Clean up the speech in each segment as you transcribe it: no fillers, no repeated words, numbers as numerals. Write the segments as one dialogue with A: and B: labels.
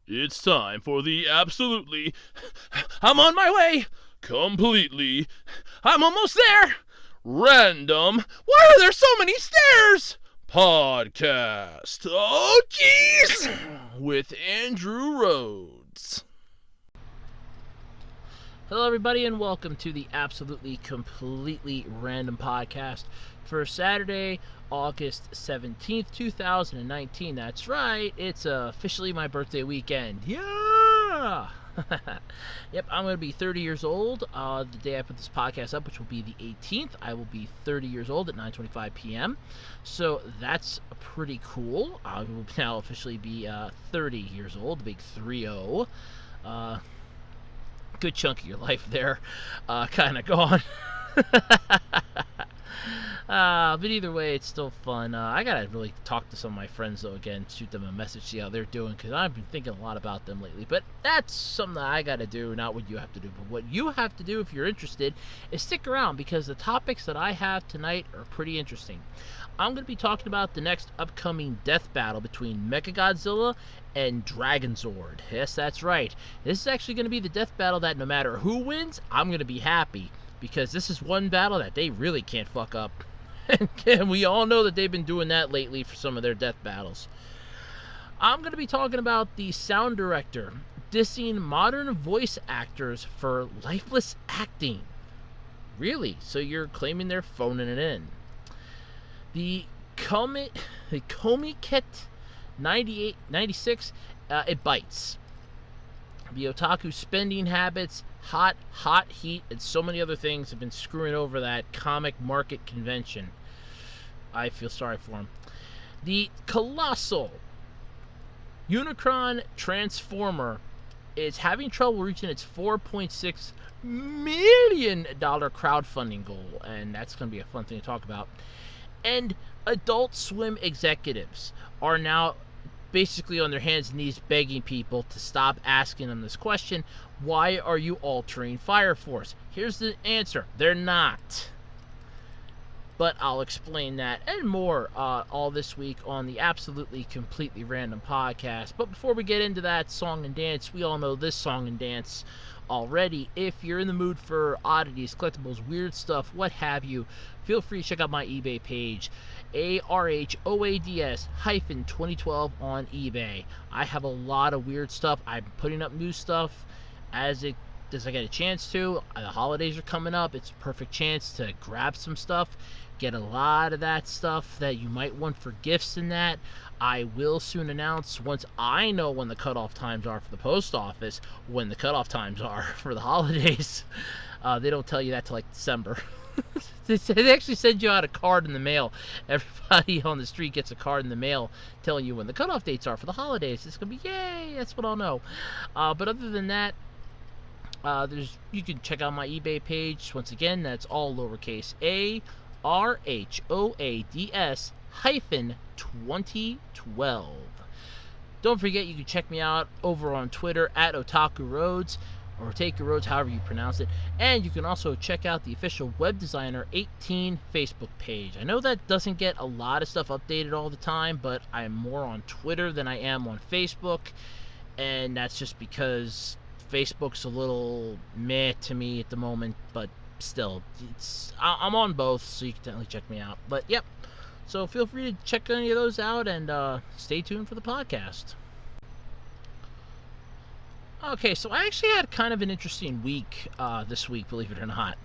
A: It's time for the absolutely... I'm on my way! Completely... I'm almost there! Random... Why are there so many stairs? Podcast. Oh, jeez! With Andrew Rhodes.
B: Hello, everybody, and welcome to the absolutely, completely random podcast for Saturday, August 17th, 2019. That's right, it's officially my birthday weekend. Yeah! Yep, I'm going to be 30 years old the day I put this podcast up, which will be the 18th. I will be 30 years old at 9:25 p.m. So that's pretty cool. I will now officially be 30 years old, the big 3-0. Good chunk of your life there kind of gone. But either way, it's still fun. I gotta really talk to some of my friends though again, shoot them a message, see how they're doing, because I've been thinking a lot about them lately. But that's something that I gotta do, not what you have to do. But what you have to do if you're interested is stick around, because the topics that I have tonight are pretty interesting. I'm going to be talking about the next upcoming death battle between MechaGodzilla and Dragonzord. Yes, that's right. This is actually going to be the death battle that no matter who wins, I'm going to be happy, because this is one battle that they really can't fuck up. And we all know that they've been doing that lately for some of their death battles. I'm going to be talking about the sound director dissing modern voice actors for lifeless acting. Really? So you're claiming they're phoning it in. The Comiket 96, it bites. The otaku spending habits, hot heat, and so many other things have been screwing over that comic market convention. I feel sorry for them. The colossal Unicron Transformer is having trouble reaching its $4.6 million crowdfunding goal, and that's going to be a fun thing to talk about. And Adult Swim executives are now basically on their hands and knees begging people to stop asking them this question: why are you altering Fire Force? Here's the answer: they're not. But I'll explain that and more all this week on the absolutely completely random podcast. But before we get into that song and dance, we all know this song and dance already. If you're in the mood for oddities, collectibles, weird stuff, what have you, feel free to check out my eBay page, ARHOADS-2012 on eBay. I have a lot of weird stuff. I'm putting up new stuff as I get a chance to. The holidays are coming up. It's a perfect chance to grab some stuff, get a lot of that stuff that you might want for gifts and that. I will soon announce, once I know when the cutoff times are for the post office, when the cutoff times are for the holidays. They don't tell you that till like December. They actually send you out a card in the mail. Everybody on the street gets a card in the mail telling you when the cutoff dates are for the holidays. It's going to be, yay, that's what I'll know. But other than that, you can check out my eBay page. Once again, that's all lowercase ARHOADS-2012. Don't forget, you can check me out over on Twitter at Otaku Roads, or Take Your Roads, however you pronounce it. And you can also check out the official Web Designer 18 Facebook page. I know that doesn't get a lot of stuff updated all the time, but I'm more on Twitter than I am on Facebook. And that's just because Facebook's a little meh to me at the moment, but still, I'm on both, so you can definitely check me out. But yep, so feel free to check any of those out, and stay tuned for the podcast. Okay, so I actually had kind of an interesting week this week, believe it or not.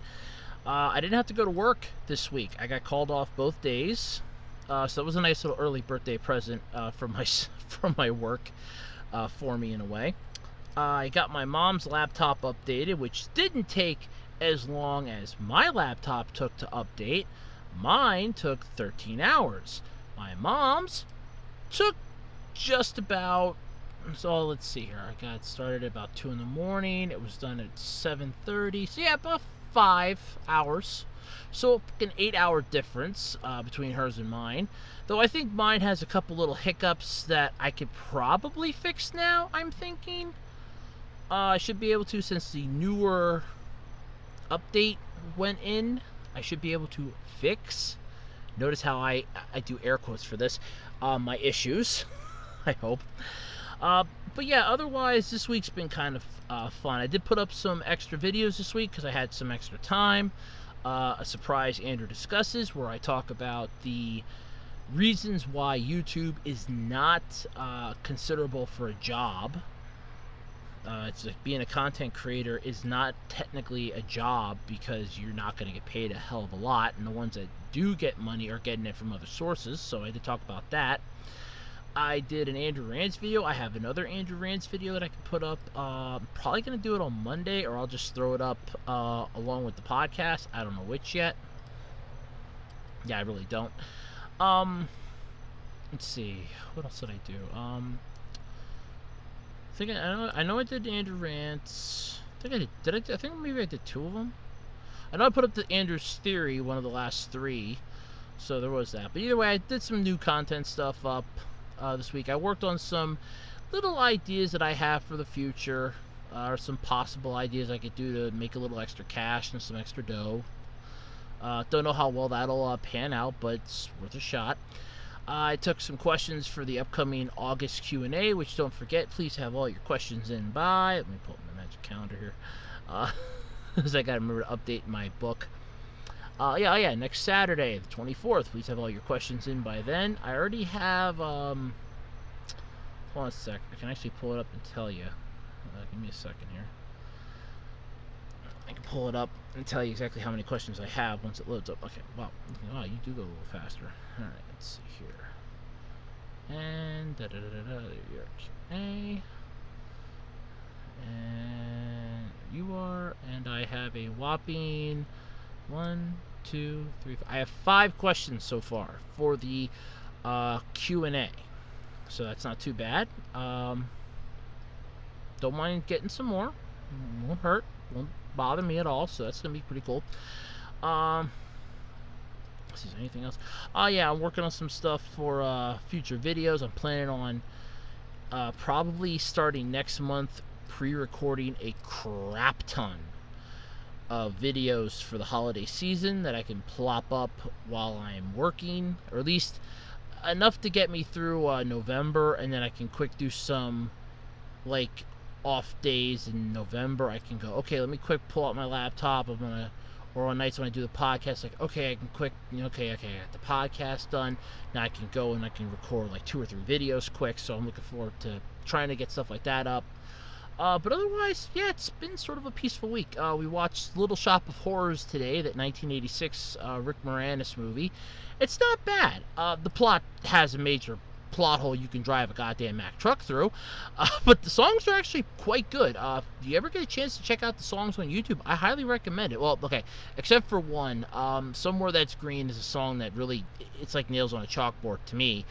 B: I didn't have to go to work this week. I got called off both days, so that was a nice little early birthday present from my work for me in a way. I got my mom's laptop updated, which didn't take as long as my laptop took to update. Mine took 13 hours. My mom's took just about... So let's see here. I got started at about 2 in the morning. It was done at 7:30. So yeah, about 5 hours. So an 8-hour difference between hers and mine. Though I think mine has a couple little hiccups that I could probably fix now, I'm thinking. I should be able to, since the newer update went in. I should be able to fix. Notice how I do air quotes for this. My issues. I hope. But yeah, otherwise, this week's been kind of fun. I did put up some extra videos this week because I had some extra time. A surprise Andrew discusses, where I talk about the reasons why YouTube is not considerable for a job. It's like being a content creator is not technically a job because you're not going to get paid a hell of a lot, and the ones that do get money are getting it from other sources, so I did talk about that. I did an Andrew Rants video. I have another Andrew Rants video that I can put up. Probably going to do it on Monday, or I'll just throw it up along with the podcast. I don't know which yet. Yeah, I really don't. Let's see. What else did I do? I know I did Andrew Rants. I think I did. I think maybe I did 2 of them. I know I put up the Andrew's Theory, one of the last 3. So there was that. But either way, I did some new content stuff up this week. I worked on some little ideas that I have for the future, or some possible ideas I could do to make a little extra cash and some extra dough. Don't know how well that'll pan out, but it's worth a shot. I took some questions for the upcoming August Q&A, which, don't forget, please have all your questions in by... Let me pull up my magic calendar here. Because I got to remember to update my book. Yeah, next Saturday, the 24th. Please have all your questions in by then. I already have... hold on a sec. I can actually pull it up and tell you. Give me a second here. I can pull it up and tell you exactly how many questions I have once it loads up. Okay, wow, you do go a little faster. Alright, let's see here. And there you are, Q&A. And you are, and I have a whopping 1, 2, 3, 4. I have 5 questions so far for the Q&A. So that's not too bad. Don't mind getting some more. Won't hurt. Won't bother me at all, so that's gonna be pretty cool. Let's see, is there anything else? Yeah, I'm working on some stuff for future videos. I'm planning on probably starting next month pre-recording a crap ton of videos for the holiday season that I can plop up while I'm working, or at least enough to get me through November, and then I can quick do some like off days in November. I can go, okay, let me quick pull out my laptop. Or on nights when I do the podcast, like, okay, I can quick, okay, I got the podcast done. Now I can go and I can record like 2 or 3 videos quick. So I'm looking forward to trying to get stuff like that up. But otherwise, yeah, it's been sort of a peaceful week. We watched Little Shop of Horrors today, that 1986 Rick Moranis movie. It's not bad. The plot has a major plot hole you can drive a goddamn Mack truck through, but the songs are actually quite good. If you ever get a chance to check out the songs on YouTube, I highly recommend it. Well, okay, except for one. Somewhere That's Green is a song that really, it's like nails on a chalkboard to me,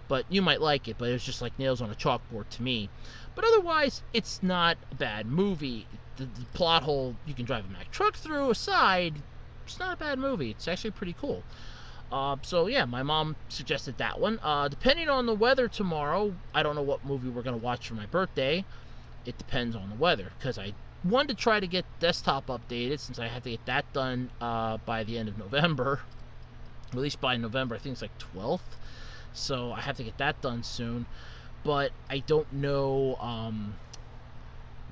B: but you might like it, but it's just like nails on a chalkboard to me. But otherwise, it's not a bad movie. The plot hole you can drive a Mack truck through aside, it's not a bad movie. It's actually pretty cool. So yeah, my mom suggested that one. Depending on the weather tomorrow, I don't know what movie we're going to watch for my birthday. It depends on the weather, because I wanted to try to get desktop updated, since I have to get that done by the end of November. At least by November, I think it's like 12th. So I have to get that done soon. But I don't know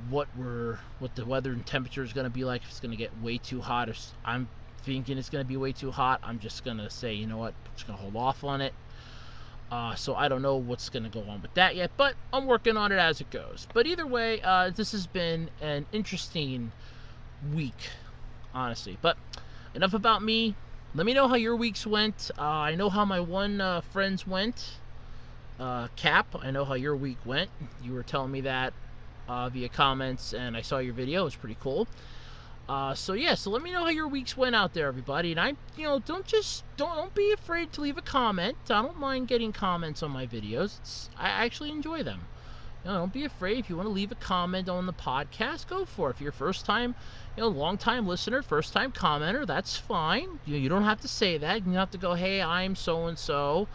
B: what the weather and temperature is going to be like. If it's going to get way too hot, or I'm thinking it's going to be way too hot, I'm just going to say, you know what, I'm just going to hold off on it. So I don't know what's going to go on with that yet, but I'm working on it as it goes. But either way, this has been an interesting week, honestly. But enough about me. Let me know how your weeks went. I know how my one friends went. Cap, I know how your week went. You were telling me that via comments, and I saw your video. It was pretty cool. So yeah, so let me know how your weeks went out there, everybody. And don't be afraid to leave a comment. I don't mind getting comments on my videos. I actually enjoy them. Don't be afraid. If you want to leave a comment on the podcast, go for it. If you're first time, long time listener, first time commenter, that's fine. You don't have to say that. You don't have to go, hey, I'm so and so.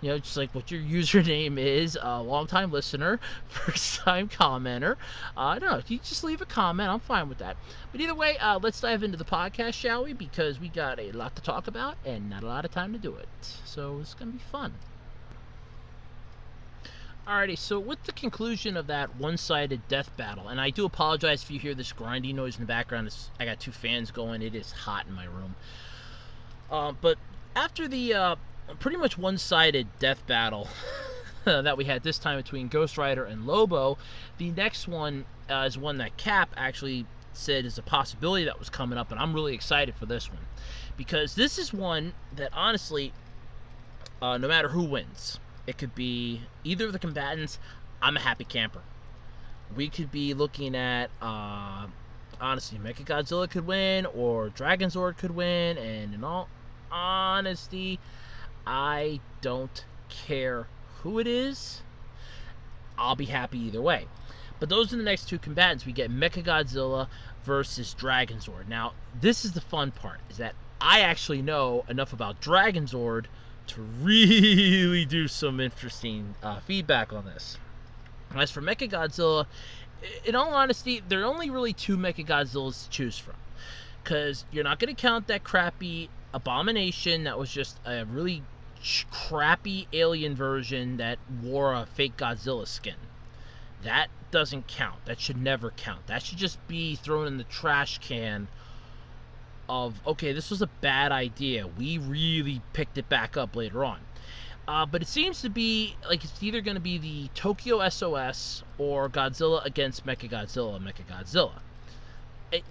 B: Just like what your username is, long time listener, first time commenter. No, you just leave a comment. I'm fine with that. But either way, let's dive into the podcast, shall we? Because we got a lot to talk about and not a lot of time to do it. So it's going to be fun. Alrighty, so with the conclusion of that one-sided death battle, and I do apologize if you hear this grinding noise in the background. I got two fans going. It is hot in my room. But after the pretty much one-sided death battle that we had this time between Ghost Rider and Lobo, the next one is one that Cap actually said is a possibility that was coming up, and I'm really excited for this one. Because this is one that, honestly, no matter who wins, it could be either of the combatants, I'm a happy camper. We could be looking at, honestly, MechaGodzilla could win, or Dragonzord could win, and in all honesty, I don't care who it is. I'll be happy either way. But those are the next two combatants. We get MechaGodzilla versus Dragonzord. Now, this is the fun part, is that I actually know enough about Dragonzord to really do some interesting feedback on this. As for MechaGodzilla, in all honesty, there are only really two MechaGodzillas to choose from. Because you're not going to count that crappy Abomination that was just a really crappy alien version that wore a fake Godzilla skin. That doesn't count. That should never count. That should just be thrown in the trash can of, okay, this was a bad idea. We really picked it back up later on. But it seems to be like it's either going to be the Tokyo SOS or Godzilla against MechaGodzilla.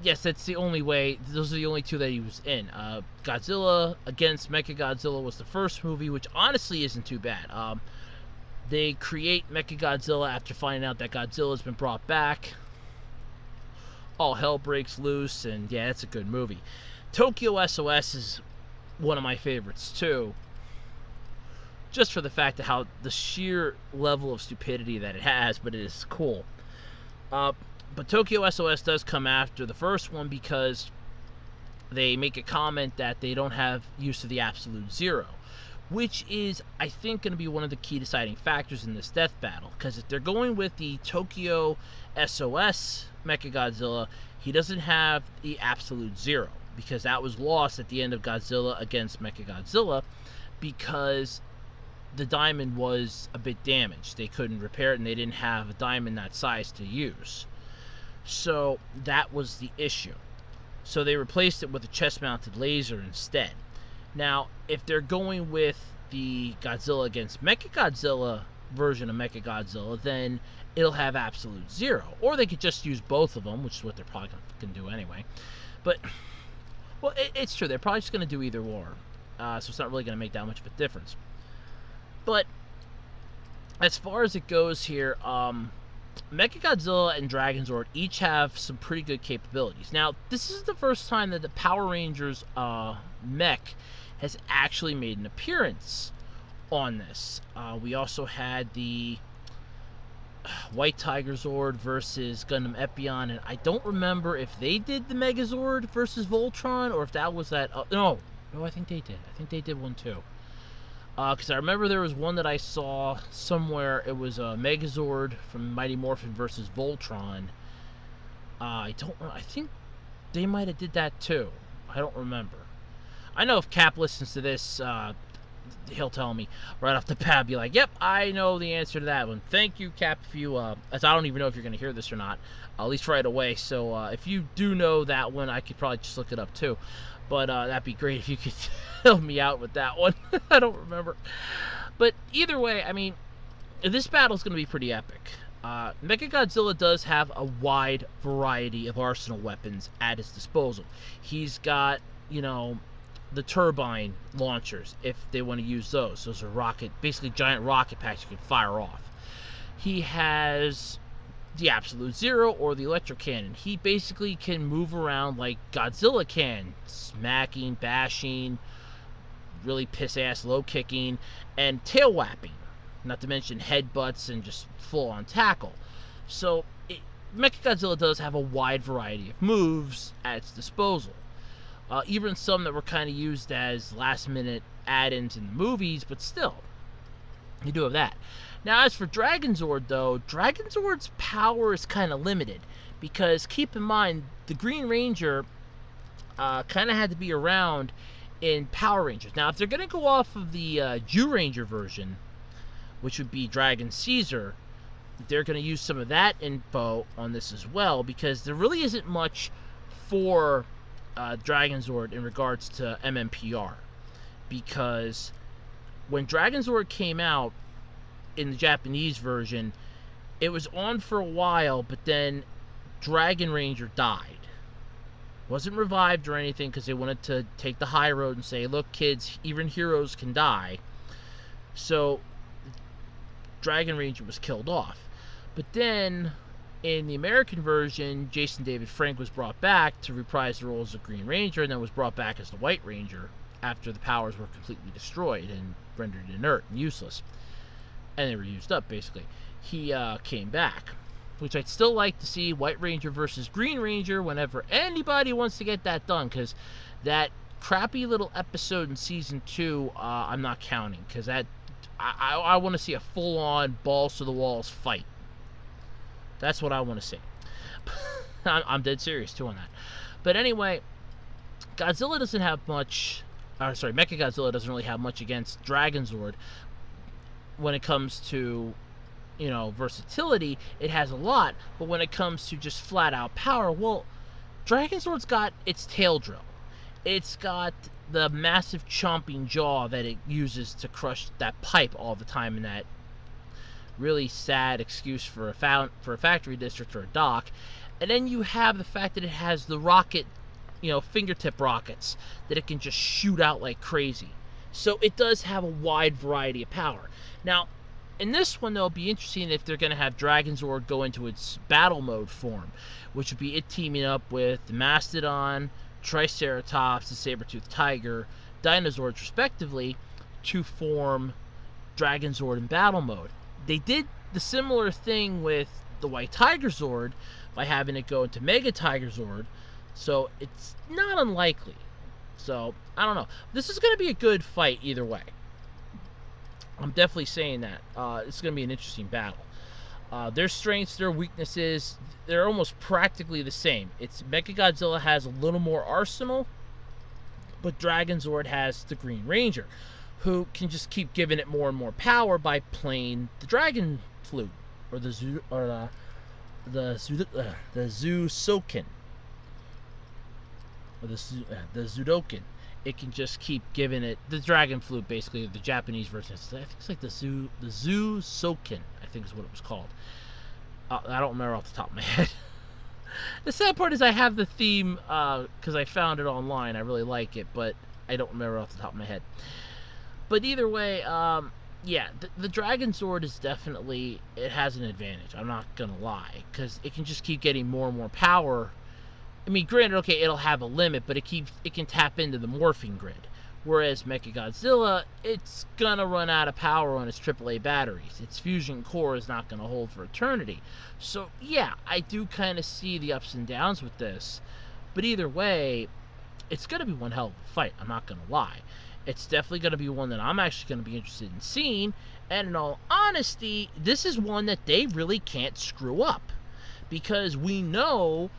B: Yes, that's the only way. Those are the only two that he was in. Godzilla against MechaGodzilla was the first movie, which honestly isn't too bad. They create MechaGodzilla after finding out that Godzilla's been brought back. All hell breaks loose, and yeah, it's a good movie. Tokyo SOS is one of my favorites too, just for the fact of how the sheer level of stupidity that it has, but it is cool. But Tokyo SOS does come after the first one because they make a comment that they don't have use of the absolute zero, which is, I think, going to be one of the key deciding factors in this death battle. Because if they're going with the Tokyo SOS MechaGodzilla, he doesn't have the absolute zero, because that was lost at the end of Godzilla against MechaGodzilla, because the diamond was a bit damaged. They couldn't repair it, and they didn't have a diamond that size to use. So that was the issue. So they replaced it with a chest-mounted laser instead. Now, if they're going with the Godzilla against MechaGodzilla version of MechaGodzilla, then it'll have absolute zero. Or they could just use both of them, which is what they're probably going to do anyway. But, well, it's true. They're probably just going to do either or. So it's not really going to make that much of a difference. But as far as it goes here, MechaGodzilla and Dragonzord each have some pretty good capabilities. Now, this is the first time that the Power Rangers mech has actually made an appearance on this. We also had the White Tiger Zord versus Gundam Epion, and I don't remember if they did the Megazord versus Voltron, or if that was that... No, I think they did. I think they did one too. Because I remember there was one that I saw somewhere. It was a Megazord from Mighty Morphin versus Voltron. I think they might have did that too. I don't remember. I know if Cap listens to this, he'll tell me right off the bat. Be like, "Yep, I know the answer to that one." Thank you, Cap. If you, as I don't even know if you're going to hear this or not, at least right away. So if you do know that one, I could probably just look it up too. But that'd be great if you could help me out with that one. I don't remember. But either way, I mean, this battle's going to be pretty epic. MechaGodzilla does have a wide variety of arsenal weapons at his disposal. He's got, the turbine launchers, if they want to use those. Those are basically giant rocket packs you can fire off. He has the Absolute Zero, or the electro cannon. He basically can move around like Godzilla can, smacking, bashing, really piss-ass low-kicking, and tail-whapping. Not to mention headbutts and just full-on tackle. So, MechaGodzilla does have a wide variety of moves at its disposal. Even some that were kind of used as last-minute add-ins in the movies, but still, you do have that. Now, as for Dragonzord, though, Dragonzord's power is kind of limited, because keep in mind, the Green Ranger kind of had to be around in Power Rangers. Now, if they're going to go off of the Jew Ranger version, which would be Dragon Caesar. They're going to use some of that info on this as well, because there really isn't much for Dragonzord in regards to MMPR. Because when Dragonzord came out in the Japanese version, it was on for a while, but then Dragon Ranger died. Wasn't revived or anything, because they wanted to take the high road and say, look kids, even heroes can die. So Dragon Ranger was killed off. But then in the American version, Jason David Frank was brought back to reprise the roles of Green Ranger, and then was brought back as the White Ranger after the powers were completely destroyed and rendered inert and useless. And they were used up, basically. He came back, which I'd still like to see White Ranger versus Green Ranger whenever anybody wants to get that done, because that crappy little episode in Season 2, I'm not counting, because that I want to see a full-on balls-to-the-walls fight. That's what I want to see. I'm dead serious, too, on that. But anyway, Godzilla doesn't have much... MechaGodzilla doesn't really have much against Dragonzord when it comes to, you know, versatility. It has a lot, but when it comes to just flat-out power, well, Dragonzord's got its tail drill. It's got the massive chomping jaw that it uses to crush that pipe all the time in that really sad excuse for a factory district or a dock. And then you have the fact that it has the rocket, you know, fingertip rockets that it can just shoot out like crazy. So it does have a wide variety of power. Now, in this one, though, it'll be interesting if they're going to have Dragonzord go into its battle mode form, which would be it teaming up with the Mastodon, Triceratops, the Saber-toothed Tiger, Dinozords, respectively, to form Dragonzord in battle mode. They did the similar thing with the White Tiger Zord by having it go into Mega Tiger Zord, so it's not unlikely. So, I don't know. This is going to be a good fight either way. I'm definitely saying that. It's going to be an interesting battle. Their strengths, their weaknesses, they're almost practically the same. It's MechaGodzilla has a little more arsenal, but Dragonzord has the Green Ranger, who can just keep giving it more and more power by playing the Dragon Flute, or the Zoosoken, or the Zudoken. It can just keep giving it the Dragon Flute, basically, the Japanese version. I think it's like the Zoosoken, I think is what it was called. I don't remember off the top of my head. The sad part is I have the theme because I found it online. I really like it, but I don't remember off the top of my head. But either way, yeah, the Dragonzord is definitely, it has an advantage. I'm not gonna lie, because it can just keep getting more and more power. I mean, granted, okay, it'll have a limit, but it can tap into the morphing grid. Whereas MechaGodzilla, it's gonna run out of power on its AAA batteries. Its fusion core is not gonna hold for eternity. So yeah, I do kind of see the ups and downs with this. But either way, it's gonna be one hell of a fight. I'm not gonna lie. It's definitely gonna be one that I'm actually gonna be interested in seeing. And in all honesty, this is one that they really can't screw up, because we know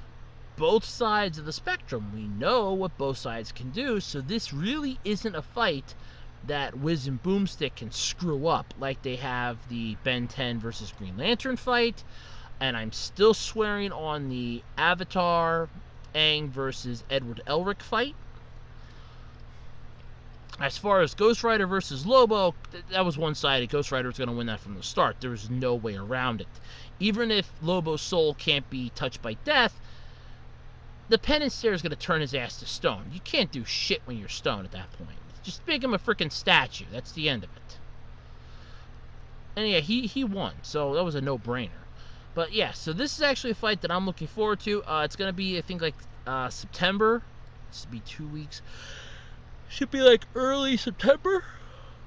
B: both sides of the spectrum. We know what both sides can do, so this really isn't a fight that Wiz and Boomstick can screw up like they have the Ben 10 versus Green Lantern fight, and I'm still swearing on the Avatar Aang versus Edward Elric fight. As far as Ghost Rider versus Lobo, that was one-sided. Ghost Rider was going to win that from the start. There was no way around it. Even if Lobo's soul can't be touched by death, the penance there is going to turn his ass to stone. You can't do shit when you're stoned at that point. Just make him a freaking statue. That's the end of it. And yeah, he won, so that was a no-brainer. But yeah, so this is actually a fight that I'm looking forward to. It's going to be, I think, like September. This will be 2 weeks. Should be like early September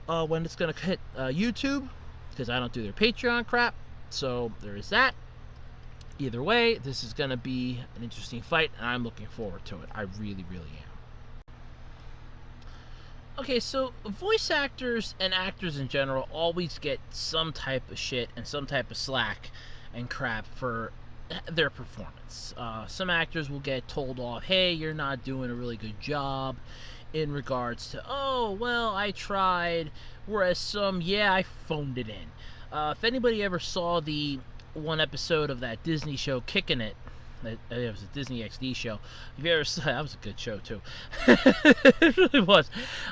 B: when it's going to hit YouTube, because I don't do their Patreon crap. So there is that. Either way, this is going to be an interesting fight, and I'm looking forward to it. I really, really am. Okay, so voice actors and actors in general always get some type of shit and some type of slack and crap for their performance. Some actors will get told off, hey, you're not doing a really good job, in regards to, oh, well, I tried, Whereas some, yeah, I phoned it in. If anybody ever saw the one episode of that Disney show, Kickin' It, it was a Disney XD show. If you ever saw, that was a good show too. It really was.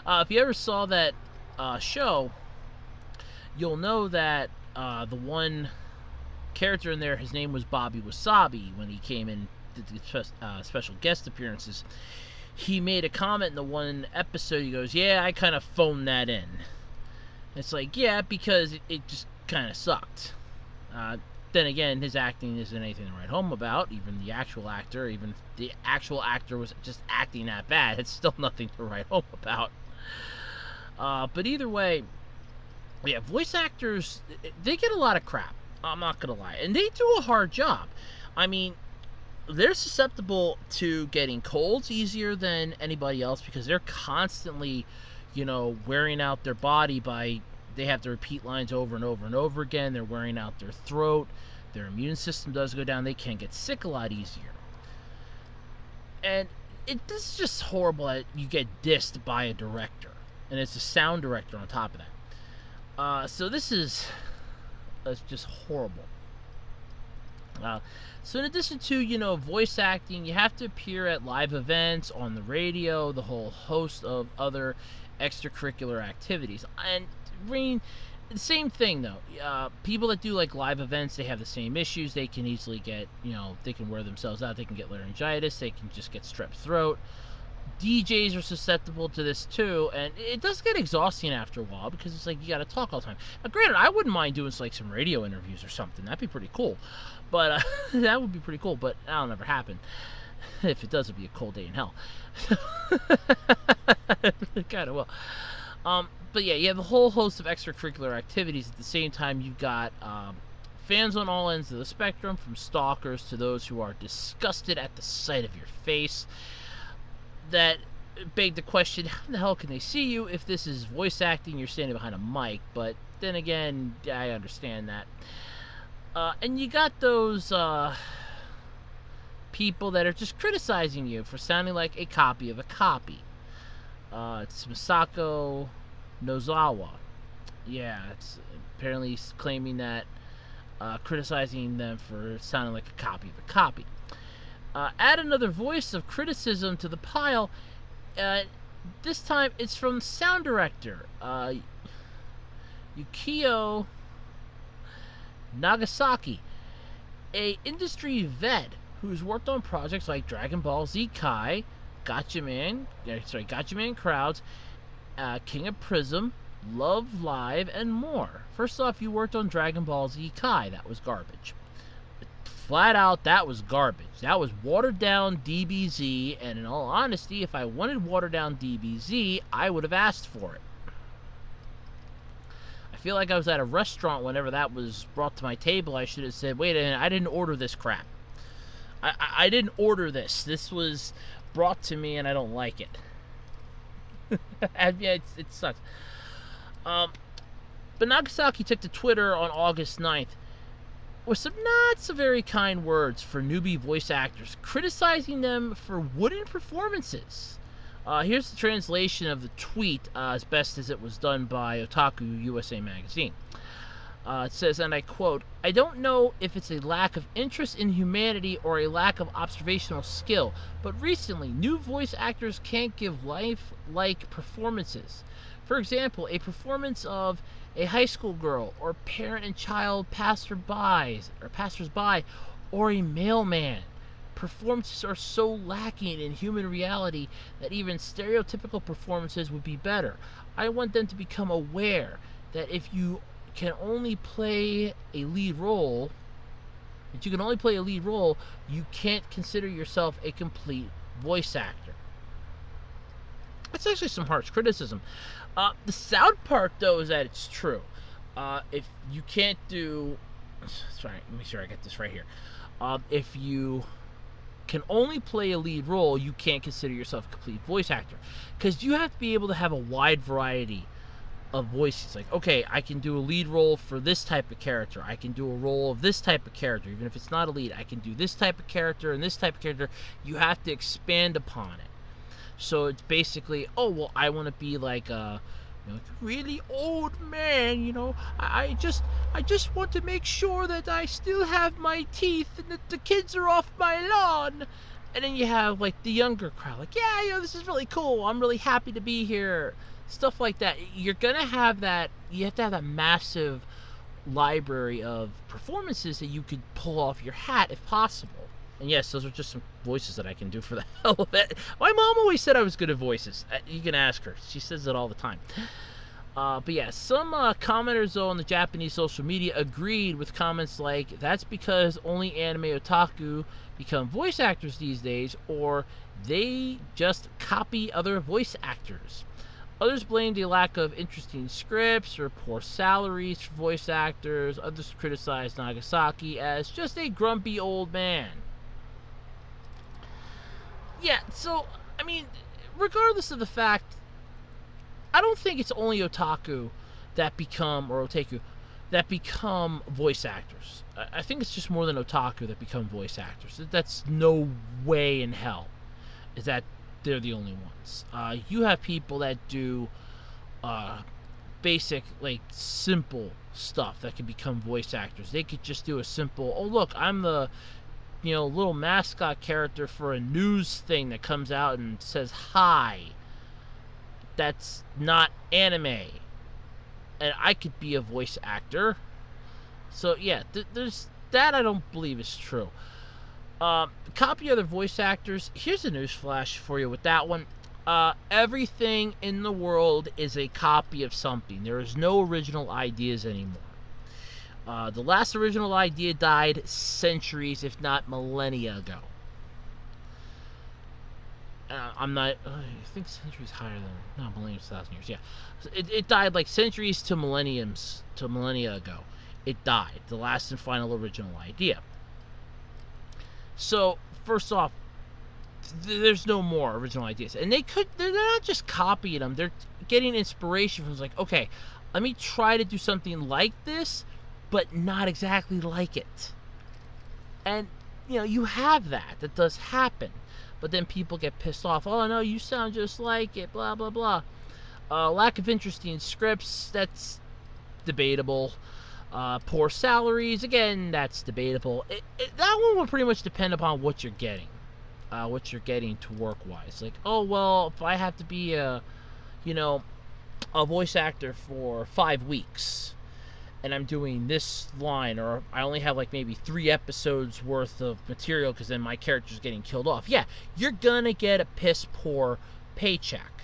B: If you ever saw that show, you'll know that the one character in there, his name was Bobby Wasabi. When he came in, did the special guest appearances, he made a comment in the one episode. He goes, "Yeah, I kind of phoned that in." It's like, yeah, because it just kind of sucked. Then again, his acting isn't anything to write home about. Even the actual actor was just acting that bad. It's still nothing to write home about. But either way, yeah, voice actors, they get a lot of crap. I'm not going to lie. And they do a hard job. I mean, they're susceptible to getting colds easier than anybody else because they're constantly, wearing out their body by... They have to repeat lines over and over and over again. They're wearing out their throat. Their immune system does go down. They can get sick a lot easier. And this is just horrible that you get dissed by a director. And it's a sound director on top of that. So this is just horrible. So in addition to, voice acting, you have to appear at live events, on the radio, the whole host of other extracurricular activities. And the same thing though. People that do like live events, they have the same issues. They can easily get, they can wear themselves out. They can get laryngitis. They can just get strep throat. DJs are susceptible to this too, and it does get exhausting after a while because it's like you got to talk all the time. Now, granted, I wouldn't mind doing like some radio interviews or something. That'd be pretty cool. But that would be pretty cool. But that'll never happen. If it does, it'll be a cold day in hell. It kind of will. But yeah, you have a whole host of extracurricular activities. At the same time, you've got fans on all ends of the spectrum, from stalkers to those who are disgusted at the sight of your face. That beg the question, how the hell can they see you if this is voice acting? You're standing behind a mic. But then again, I understand that. And you got those people that are just criticizing you for sounding like a copy of a copy. It's Masako Nozawa. Yeah, it's apparently claiming that, criticizing them for sounding like a copy of a copy. Add another voice of criticism to the pile. This time it's from sound director Yukio Nagasaki, a industry vet who's worked on projects like Dragon Ball Z Kai, Gatchaman Crowds, King of Prism, Love Live, and more. First off, you worked on Dragon Ball Z Kai. That was garbage. Flat out, that was garbage. That was watered down DBZ, and in all honesty, if I wanted watered down DBZ, I would have asked for it. I feel like I was at a restaurant whenever that was brought to my table. I should have said, wait a minute, I didn't order this crap. I didn't order this. This was brought to me, and I don't like it. Yeah, it sucks. But Nagasaki took to Twitter on August 9th with some not so very kind words for newbie voice actors, criticizing them for wooden performances. Here's the translation of the tweet, as best as it was done by Otaku USA Magazine. It says, and I quote, "I don't know if it's a lack of interest in humanity or a lack of observational skill, but recently new voice actors can't give lifelike performances. For example, a performance of a high school girl, or parent and child passersby, or a mailman. Performances are so lacking in human reality that even stereotypical performances would be better. I want them to become aware that if you can only play a lead role, you can't consider yourself a complete voice actor." That's actually some harsh criticism. The sad part, though, is that it's true. If you can't do... Sorry, let me make sure I get this right here. If you can only play a lead role, you can't consider yourself a complete voice actor. Because you have to be able to have a wide variety of voices. Like, okay, I can do a lead role for this type of character. I can do a role of this type of character. Even if it's not a lead, I can do this type of character and this type of character. You have to expand upon it. So it's basically, oh, well, I want to be like a You're like a really old man, you know. I just want to make sure that I still have my teeth and that the kids are off my lawn. And then you have like the younger crowd, like, yeah, you know, this is really cool. I'm really happy to be here. Stuff like that. You're gonna have that. You have to have that massive library of performances that you could pull off your hat if possible. And yes, those are just some voices that I can do for the hell of it. My mom always said I was good at voices. You can ask her. She says it all the time. But yeah, some commenters though on the Japanese social media agreed with comments like, that's because only anime otaku become voice actors these days, or they just copy other voice actors. Others blamed a lack of interesting scripts or poor salaries for voice actors. Others criticized Nagasaki as just a grumpy old man. Yeah, so, I mean, regardless of the fact, I don't think it's only otaku that become, or otaku, that become voice actors. I think it's just more than otaku that become voice actors. That's no way in hell is that they're the only ones. You have people that do basic, like, simple stuff that can become voice actors. They could just do a simple, oh, look, I'm the, you know, little mascot character for a news thing that comes out and says hi. That's not anime. And I could be a voice actor. So, yeah, there's that I don't believe is true. Copy other voice actors. Here's a news flash for you with that one. Everything in the world is a copy of something. There is no original ideas anymore. The last original idea died centuries, if not millennia ago. I think centuries higher than, no, millenniums, 1,000 years, yeah. It died like centuries to millennia ago. It died. The last and final original idea. So, first off, there's no more original ideas. And they're not just copying them, they're getting inspiration from, like, okay, let me try to do something like this, but not exactly like it. And, you know, you have that. That does happen. But then people get pissed off. Oh, no, you sound just like it, blah, blah, blah. Lack of interesting scripts, that's debatable. Poor salaries, again, that's debatable. That one will pretty much depend upon what you're getting. What you're getting to work-wise. Like, oh, well, if I have to be a voice actor for 5 weeks, and I'm doing this line, or I only have like maybe 3 episodes worth of material because then my character's getting killed off. Yeah, you're gonna get a piss poor paycheck.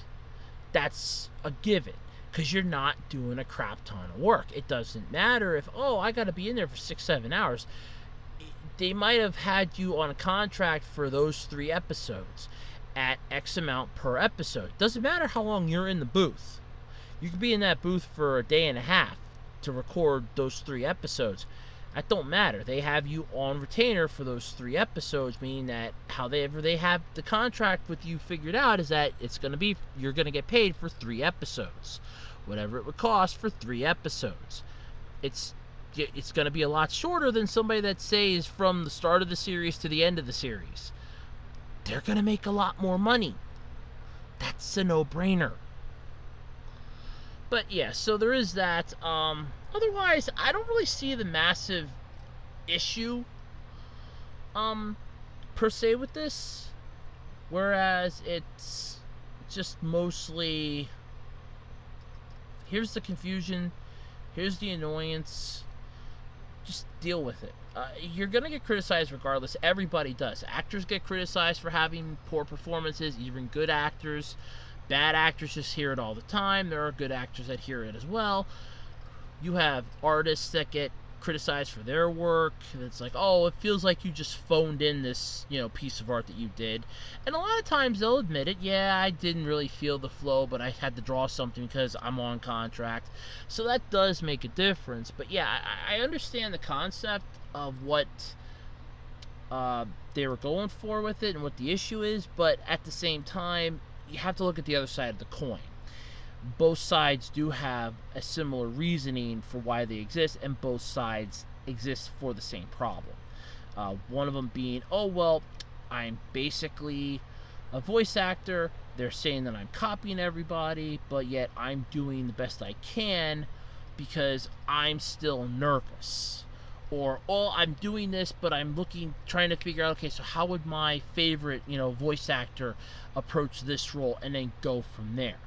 B: That's a given, because you're not doing a crap ton of work. It doesn't matter if, oh, I gotta be in there for 6-7 hours. They might have had you on a contract for those 3 episodes at X amount per episode. Doesn't matter how long you're in the booth. You could be in that booth for a day and a half to record those 3 episodes. That don't matter. They have you on retainer for those 3 episodes, meaning that however they have the contract with you figured out is that you're gonna get paid for 3 episodes, whatever it would cost for 3 episodes. It's gonna be a lot shorter than somebody that says from the start of the series to the end of the series. They're gonna make a lot more money. That's a no-brainer. But yeah, so there is that. Otherwise, I don't really see the massive issue, per se with this. Whereas it's just mostly, here's the confusion, here's the annoyance, just deal with it. You're gonna get criticized regardless. Everybody does. Actors get criticized for having poor performances, even good actors. Bad actors just hear it all the time. There are good actors that hear it as well. You have artists that get criticized for their work. It's like, oh, it feels like you just phoned in this, piece of art that you did. And a lot of times they'll admit it. Yeah, I didn't really feel the flow, but I had to draw something because I'm on contract. So that does make a difference. But yeah, I understand the concept of what they were going for with it and what the issue is. But at the same time, you have to look at the other side of the coin. Both sides do have a similar reasoning for why they exist, and both sides exist for the same problem. One of them being, oh, well, I'm basically a voice actor, They're saying that I'm copying everybody, but yet I'm doing the best I can because I'm still nervous. Or, oh, I'm doing this, but I'm trying to figure out, okay, so how would my favorite, voice actor approach this role, and then go from there.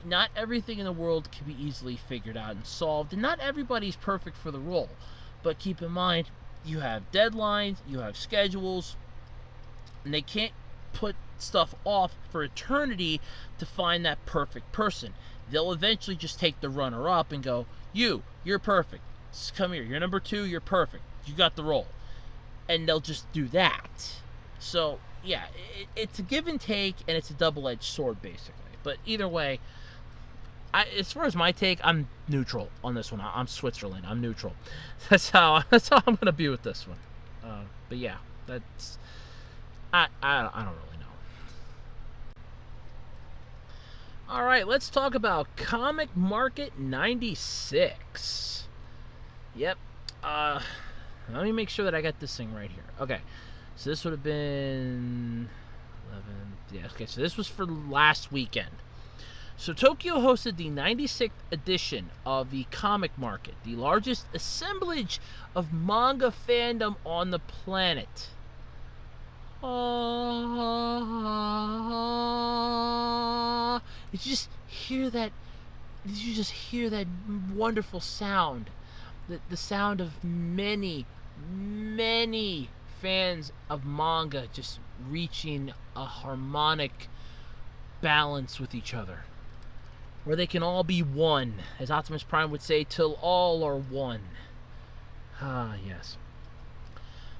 B: Not everything in the world can be easily figured out and solved, and not everybody's perfect for the role. But keep in mind, you have deadlines, you have schedules, and they can't put stuff off for eternity to find that perfect person. They'll eventually just take the runner-up and go, you're perfect. Come here, you're number 2, you're perfect. You got the role. And they'll just do that. So, yeah, it's a give and take, and it's a double-edged sword, basically. But either way, as far as my take, I'm neutral on this one. I'm Switzerland. I'm neutral. That's how I'm gonna be with this one. But yeah, that's I don't really know. All right, let's talk about Comic Market '96. Yep. Let me make sure that I got this thing right here. Okay, so this would have been 11. Yeah. Okay, so this was for last weekend. So Tokyo hosted the 96th edition of the Comic Market, the largest assemblage of manga fandom on the planet. Did you just hear that? Did you just hear that wonderful sound? The sound of many, many fans of manga just reaching a harmonic balance with each other, where they can all be one, as Optimus Prime would say, till all are one. Ah, yes.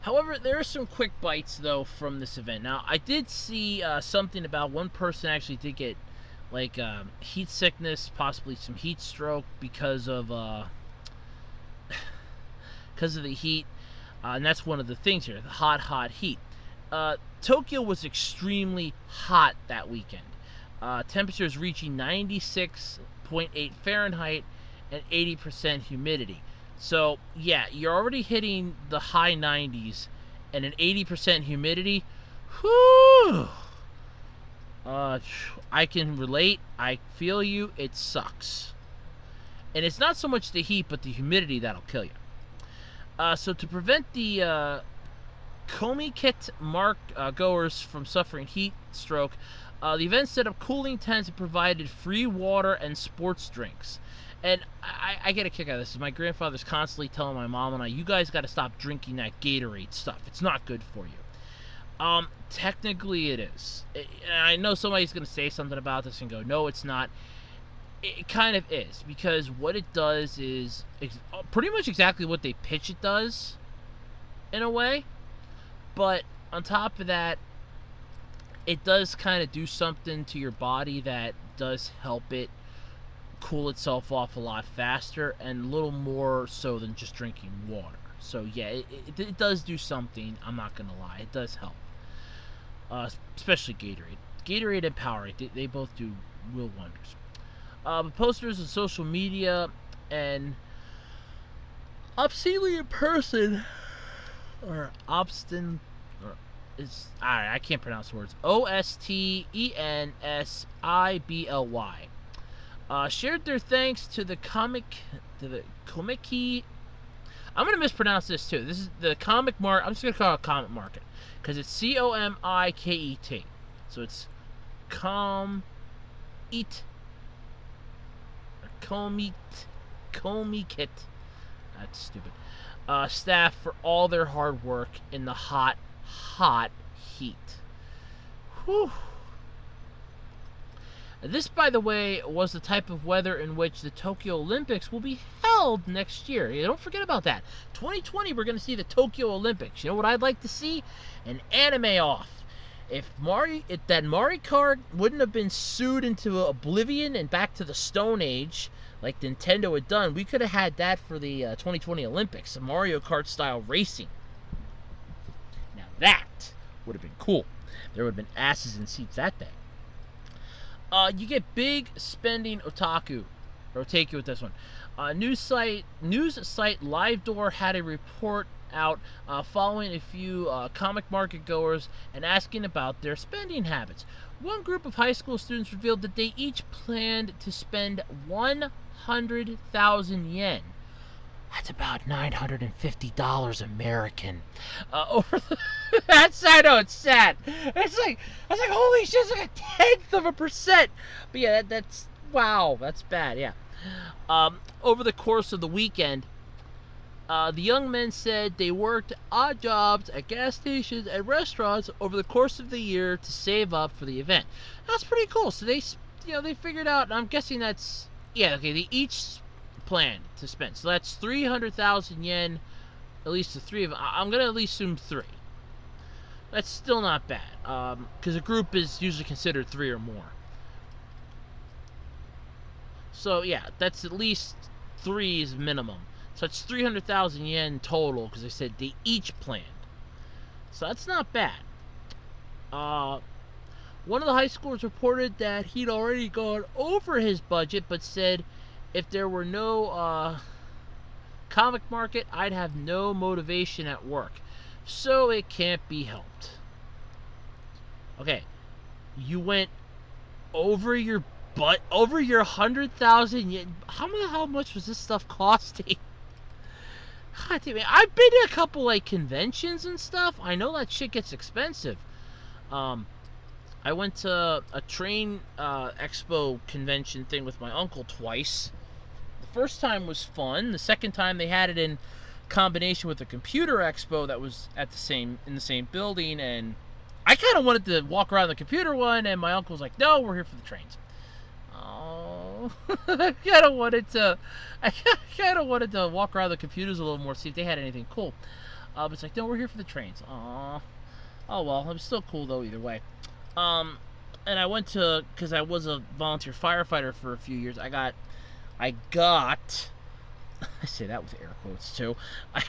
B: However, there are some quick bites, though, from this event. Now, I did see something about one person actually did get, heat sickness, possibly some heat stroke because of the heat. And that's one of the things here, the hot heat. Tokyo was extremely hot that weekend. Temperatures reaching 96.8 Fahrenheit and 80% humidity. So, yeah, you're already hitting the high 90s and an 80% humidity. Whew! I can relate. I feel you. It sucks. And it's not so much the heat, but the humidity that'll kill you. So to prevent the Komikit goers from suffering heat stroke, the event set up cooling tents and provided free water and sports drinks. And I get a kick out of this. My grandfather's constantly telling my mom and I, you guys got to stop drinking that Gatorade stuff. It's not good for you. Technically it is. And I know somebody's going to say something about this and go, no, it's not. It kind of is, because what it does is pretty much exactly what they pitch it does, in a way. But on top of that, it does kind of do something to your body that does help it cool itself off a lot faster, and a little more so than just drinking water. So yeah, it does do something. I'm not gonna lie, it does help. Especially Gatorade and Powerade, they both do real wonders. But posters on social media and obscenely in person, or obstin, or is I can't pronounce the words. OSTENSIBLY. Shared their thanks to the Komiki. I'm gonna mispronounce this too. This is the Comic Market. I'm just gonna call it Comic Market because it's COMIKET. So it's Komikit. That's stupid. Staff for all their hard work in the hot heat. Whew. This, by the way, was the type of weather in which the Tokyo Olympics will be held next year. You don't forget about that. 2020, we're going to see the Tokyo Olympics. You know what I'd like to see? An anime off. If that Mario Kart wouldn't have been sued into oblivion and back to the Stone Age, like Nintendo had done, we could have had that for the 2020 Olympics, some Mario Kart style racing. Now that would have been cool. There would have been asses in seats that day. You get big spending otaku with this one. News site LiveDoor had a report out following a few comic market goers and asking about their spending habits. One group of high school students revealed that they each planned to spend 100,000 yen. That's about $950 American. Over the, I know, it's sad. It's like, I was like, holy shit, it's like 0.1%. But yeah, that's, wow, that's bad, yeah. Over the course of the weekend, the young men said they worked odd jobs at gas stations and restaurants over the course of the year to save up for the event. That's pretty cool. So they figured out, and I'm guessing that's, yeah, okay, they each planned to spend. So that's 300,000 yen, at least the three of them. I'm going to at least assume 3. That's still not bad, because a group is usually considered 3 or more. So yeah, that's at least 3 is minimum. So it's 300,000 yen total, because they said they each planned. So that's not bad. One of the high schoolers reported that he'd already gone over his budget, but said, if there were no comic market, I'd have no motivation at work. So it can't be helped. Okay, you went over your over your 100,000 yen. How much was this stuff costing? God damn it. I've been to a couple like conventions and stuff. I know that shit gets expensive. I went to a train expo convention thing with my uncle twice. The first time was fun. The second time they had it in combination with a computer expo that was at in the same building, and I kind of wanted to walk around the computer one, and my uncle was like, "No, we're here for the trains." Oh, I kind of wanted to walk around the computers a little more, see if they had anything cool. But it's like, "No, we're here for the trains." Oh well, it was still cool though either way. And I went to, because I was a volunteer firefighter for a few years. I got I say that with air quotes too. I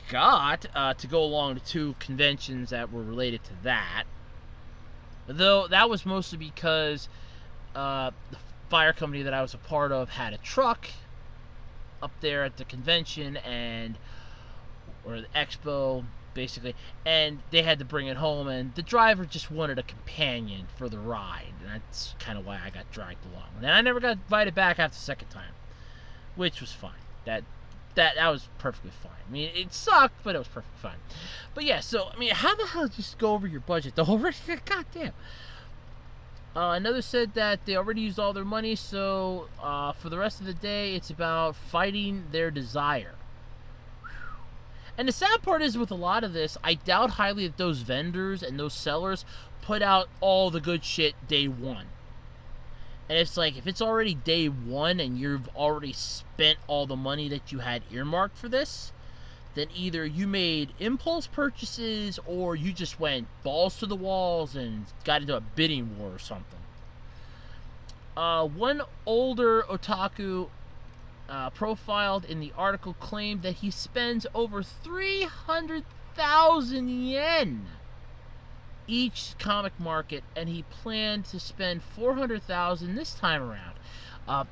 B: got to go along to 2 conventions that were related to that. Though that was mostly because the fire company that I was a part of had a truck up there at the convention or the expo basically, and they had to bring it home, and the driver just wanted a companion for the ride, and that's kind of why I got dragged along. And I never got invited back after the second time, which was fine. That was perfectly fine. I mean, it sucked, but it was perfectly fine. But yeah, so I mean, how the hell did you just go over your budget the whole rest? God damn. Another said that they already used all their money, so for the rest of the day, it's about fighting their desire. And the sad part is, with a lot of this, I doubt highly that those vendors and those sellers put out all the good shit day one. And it's like, if it's already day one and you've already spent all the money that you had earmarked for this, then either you made impulse purchases or you just went balls to the walls and got into a bidding war or something. One older otaku profiled in the article claimed that he spends over 300,000 yen each comic market, and he planned to spend 400,000 this time around.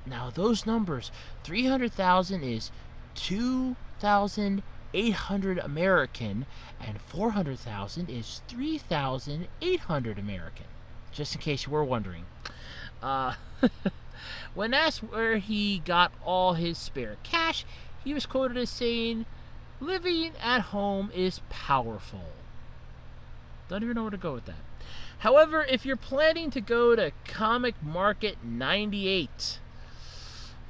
B: Now those numbers, 300,000 is 2,800 American, and 400,000 is 3,800 American. Just in case you were wondering. When asked where he got all his spare cash, he was quoted as saying, "Living at home is powerful." Don't even know where to go with that. However, if you're planning to go to Comic Market 98,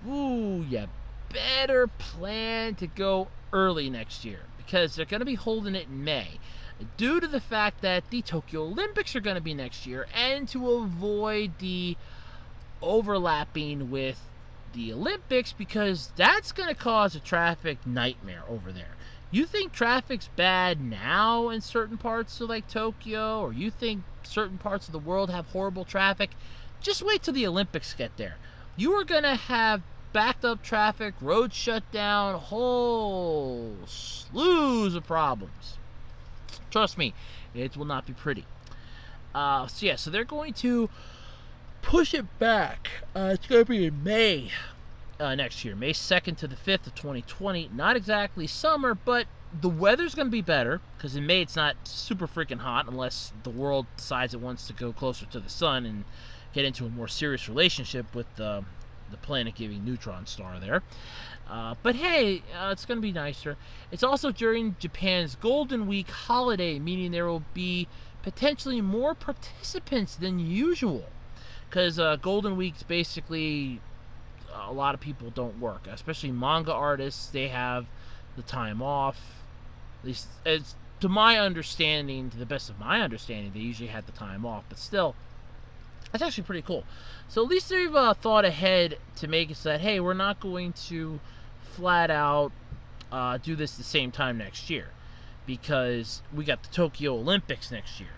B: ooh, you better plan to go early next year, because they're going to be holding it in May, due to the fact that the Tokyo Olympics are going to be next year, and to avoid the overlapping with the Olympics, because that's going to cause a traffic nightmare over there. You think traffic's bad now in certain parts of like Tokyo, or you think certain parts of the world have horrible traffic, just wait till the Olympics get there. You are going to have backed up traffic, roads shut down, whole slews of problems. Trust me, it will not be pretty. So yeah, so they're going to push it back. It's going to be in May next year, May 2nd to the 5th of 2020. Not exactly summer, but The weather's going to be better, because in May it's not super freaking hot unless the world decides it wants to go closer to the sun and get into a more serious relationship with the planet-giving neutron star there. But hey, it's going to be nicer. It's also during Japan's Golden Week holiday, meaning there will be potentially more participants than usual. Because Golden Week's basically, a lot of people don't work, especially manga artists. They have the time off. At least, as to my understanding, to the best of my understanding, they usually had the time off. But still, that's actually pretty cool. So at least they've thought ahead to make it so that, hey, we're not going to flat out do this the same time next year, because we got the Tokyo Olympics next year.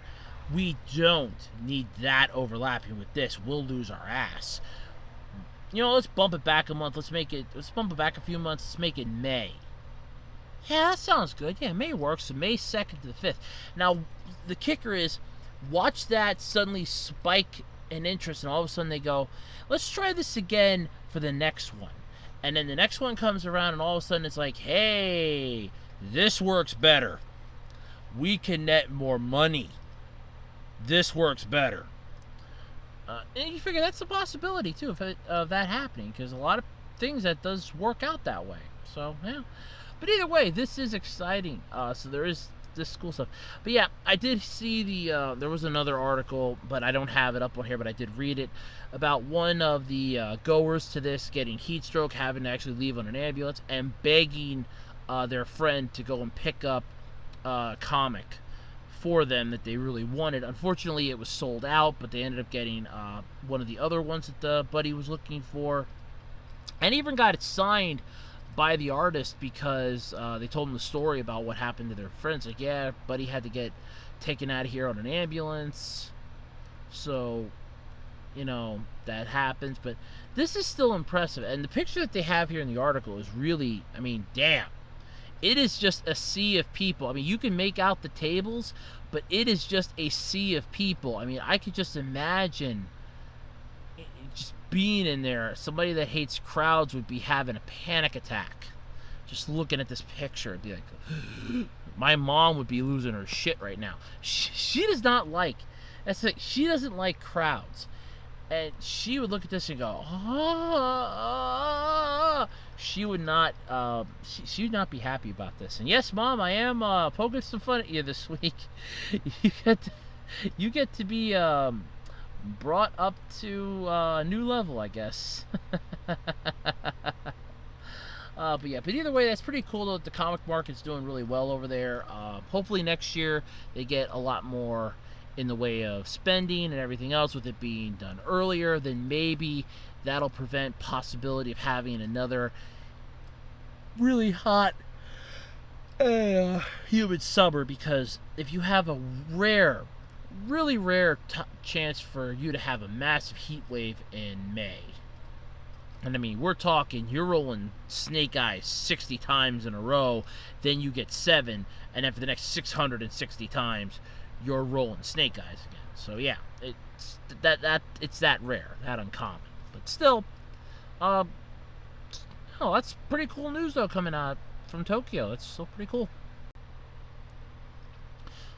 B: We don't need that overlapping with this. We'll lose our ass. You know, let's bump it back a month. Let's bump it back a few months. Let's make it May. Yeah, that sounds good. Yeah, May works. So May 2nd to the 5th. Now, the kicker is, watch that suddenly spike in interest, and all of a sudden they go, let's try this again for the next one. And then the next one comes around, and all of a sudden it's like, hey, this works better. We can net more money. This works better. And you figure that's a possibility, too, of that happening, because a lot of things that does work out that way. So, yeah. But either way, this is exciting. So there is this cool stuff. But yeah, I did see there was another article, but I don't have it up on here, but I did read it, about one of the goers to this getting heat stroke, having to actually leave on an ambulance, and begging their friend to go and pick up a comic for them that they really wanted. Unfortunately, it was sold out, but they ended up getting one of the other ones that the buddy was looking for, and even got it signed by the artist, because they told him the story about what happened to their friends. Like, yeah, buddy had to get taken out of here on an ambulance, so, you know, that happens. But this is still impressive, and the picture that they have here in the article is really, I mean, damn. It is just a sea of people. I mean, you can make out the tables, but it is just a sea of people. I mean, I could just imagine just being in there. Somebody that hates crowds would be having a panic attack just looking at this picture. It'd be like, my mom would be losing her shit right now. She does not like, that's like, she doesn't like crowds. And she would look at this and go, she would not, she would not be happy about this. And yes, Mom, I am poking some fun at you this week. You get to be brought up to a new level, I guess. But yeah, but either way, that's pretty cool though. The comic market's doing really well over there. Hopefully next year they get a lot more in the way of spending and everything else, with it being done earlier. Then maybe that'll prevent possibility of having another really hot humid summer, because if you have a rare, really rare chance for you to have a massive heat wave in May, and I mean, we're talking, you're rolling snake eyes 60 times in a row, then you get 7, and then for the next 660 times you're rolling snake eyes again. So yeah, it's that rare, that uncommon. But still, oh, that's pretty cool news though, coming out from Tokyo. That's still pretty cool.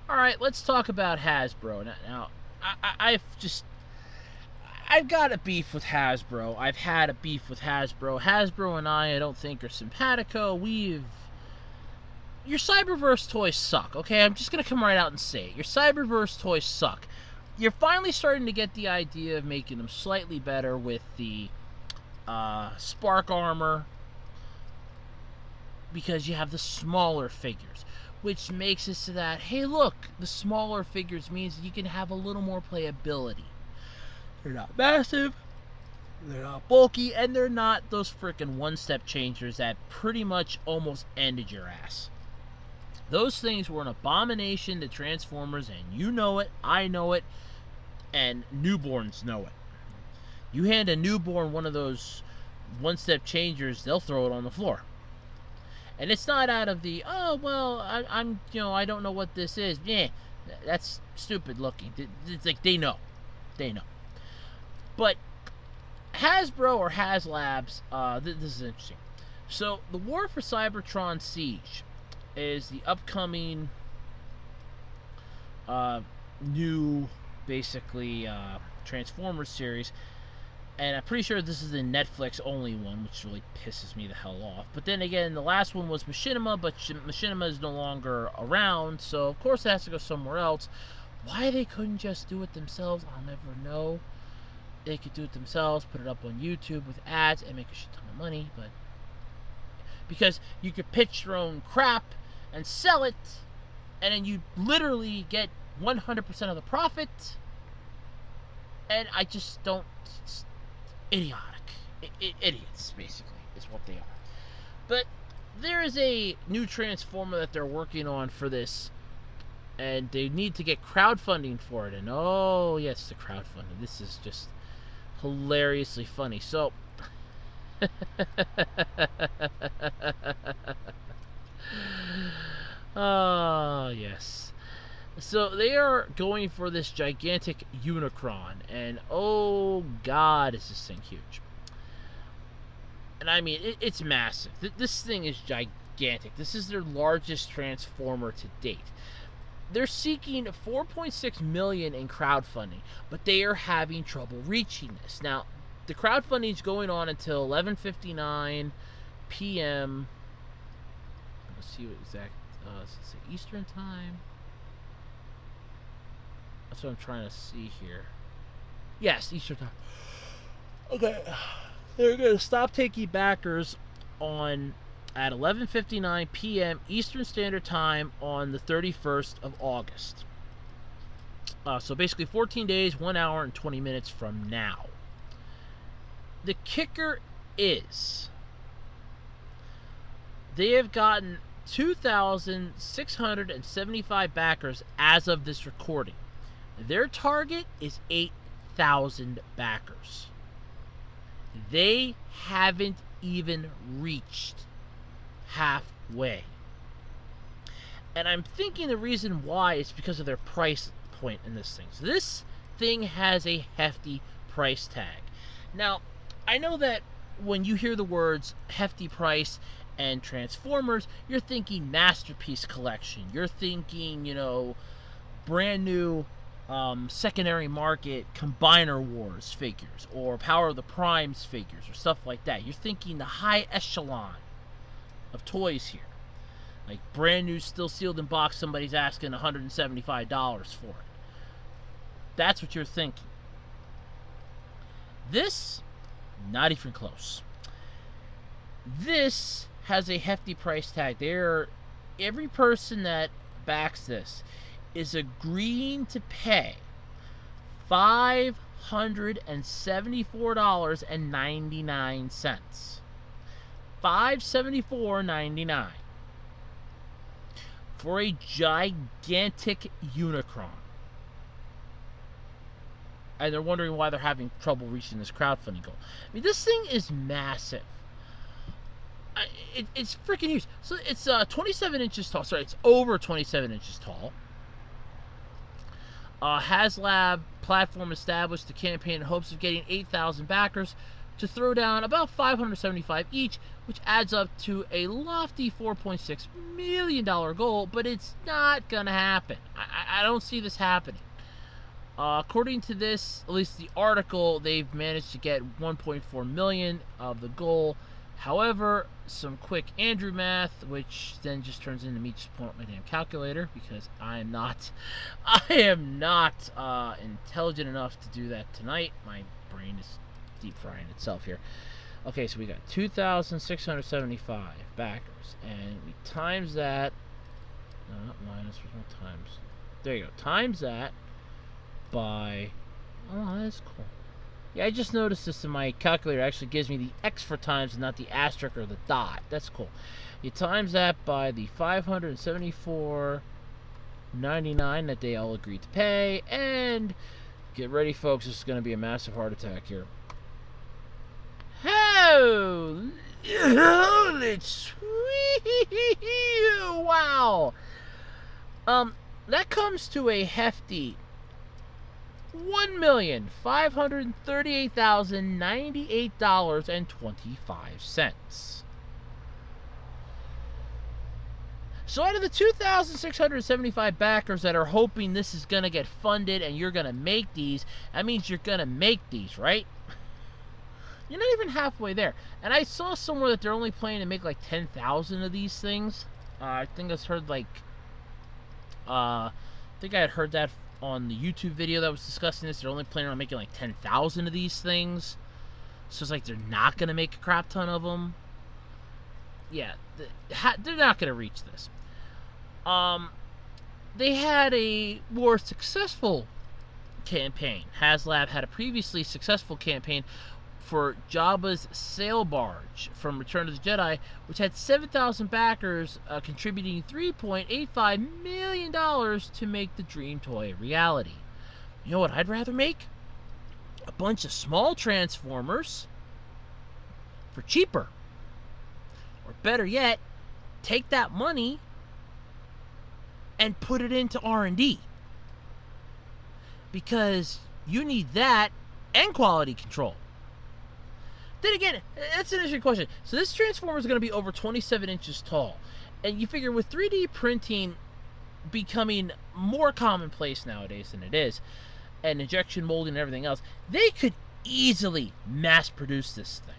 B: All right, let's talk about Hasbro now. I've got a beef with Hasbro. I've had a beef with Hasbro. Hasbro and I don't think are simpatico. Your Cyberverse toys suck, okay? I'm just going to come right out and say it. Your Cyberverse toys suck. You're finally starting to get the idea of making them slightly better with the Spark Armor, because you have the smaller figures, which makes it so that, hey, look, the smaller figures means you can have a little more playability. They're not massive, they're not bulky, and they're not those frickin' one-step changers that pretty much almost ended your ass. Those things were an abomination to Transformers, and you know it, I know it, and newborns know it. You hand a newborn one of those one-step changers, they'll throw it on the floor. And it's not out of the, oh, well, I'm I don't know what this is. Yeah, that's stupid looking. It's like, they know. They know. But Hasbro or HasLabs, this is interesting. So, the War for Cybertron Siege, is the upcoming new, basically, Transformers series. And I'm pretty sure this is the Netflix only one, which really pisses me the hell off. But then again, the last one was Machinima, but Machinima is no longer around, so of course it has to go somewhere else. Why they couldn't just do it themselves, I'll never know. They could do it themselves, put it up on YouTube with ads, and make a shit ton of money, but... because you could pitch your own crap and sell it, and then you literally get 100% of the profit. And I just don't... It's idiotic. Idiots, basically, is what they are. But there is a new Transformer that they're working on for this, and they need to get crowdfunding for it. And oh, yes, the crowdfunding. This is just hilariously funny. So... oh, yes. So they are going for this gigantic Unicron, and oh god, is this thing huge. And I mean, it's massive. This thing is gigantic. This is their largest Transformer to date. They're seeking $4.6 million in crowdfunding, but they are having trouble reaching this. Now, the crowdfunding is going on until 11:59 p.m. Let's see what exact, let's say Eastern time. That's what I'm trying to see here. Yes, Eastern time. Okay. They're going to stop taking backers at 11:59 p.m. Eastern Standard Time on the 31st of August. So basically 14 days, 1 hour, and 20 minutes from now. The kicker is they have gotten 2,675 backers as of this recording. Their target is 8,000 backers. They haven't even reached halfway. And I'm thinking the reason why is because of their price point in this thing. So this thing has a hefty price tag. Now, I know that when you hear the words hefty price and Transformers, you're thinking Masterpiece Collection. You're thinking, brand new secondary market Combiner Wars figures or Power of the Primes figures or stuff like that. You're thinking the high echelon of toys here. Like brand new, still sealed in box, somebody's asking $175 for it. That's what you're thinking. This, not even close. This has a hefty price tag. Every person that backs this is agreeing to pay $574.99. $574.99 for a gigantic Unicron. And they're wondering why they're having trouble reaching this crowdfunding goal. I mean, this thing is massive. It's freaking huge. So it's 27 inches tall. Sorry, it's over 27 inches tall. HasLabs platform established the campaign in hopes of getting 8,000 backers to throw down about $575 each, which adds up to a lofty $4.6 million goal, but it's not going to happen. I don't see this happening. According to this, at least the article, they've managed to get 1.4 million of the goal. However, some quick Andrew math, which then just turns into me just pulling up my damn calculator because I am not intelligent enough to do that tonight. My brain is deep frying itself here. Okay, so we got 2,675 backers, and we times that. No, not minus. Where's my times? There you go. Times that by. Oh, that's cool. Yeah, I just noticed this in my calculator. It actually gives me the X for times and not the asterisk or the dot. That's cool. You times that by the $574.99 that they all agreed to pay, and get ready, folks. This is going to be a massive heart attack here. Holy sweet! Wow. That comes to a hefty $1,538,098.25. So out of the 2,675 backers that are hoping this is going to get funded and you're going to make these, that means you're going to make these, right? You're not even halfway there. And I saw somewhere that they're only planning to make like 10,000 of these things. I think I heard like, I think I had heard that on the YouTube video that was discussing this. They're only planning on making like 10,000 of these things. So it's like they're not going to make a crap ton of them. Yeah, they're not going to reach this. They had a more successful campaign. HasLabs had a previously successful campaign for Jabba's sail barge from Return of the Jedi, which had 7,000 backers contributing $3.85 million to make the dream toy a reality. You know what I'd rather make? A bunch of small Transformers for cheaper. Or better yet, take that money and put it into R&D. Because you need that and quality control. Then again, that's an interesting question. So this Transformer is going to be over 27 inches tall. And you figure with 3D printing becoming more commonplace nowadays than it is, and injection molding and everything else, they could easily mass produce this thing.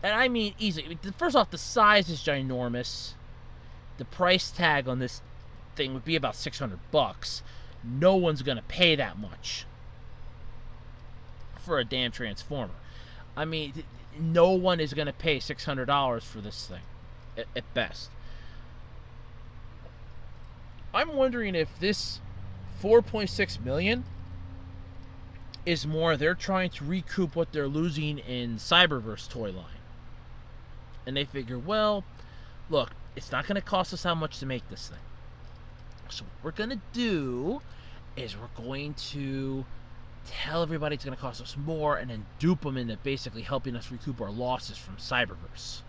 B: And I mean easily. First off, the size is ginormous. The price tag on this thing would be about $600. No one's going to pay that much for a damn Transformer. I mean, no one is going to pay $600 for this thing, at best. I'm wondering if this $4.6 million is more they're trying to recoup what they're losing in Cyberverse toy line. And they figure, well, look, it's not going to cost us how much to make this thing. So what we're going to do is we're going to tell everybody it's going to cost us more and then dupe them into basically helping us recoup our losses from Cyberverse.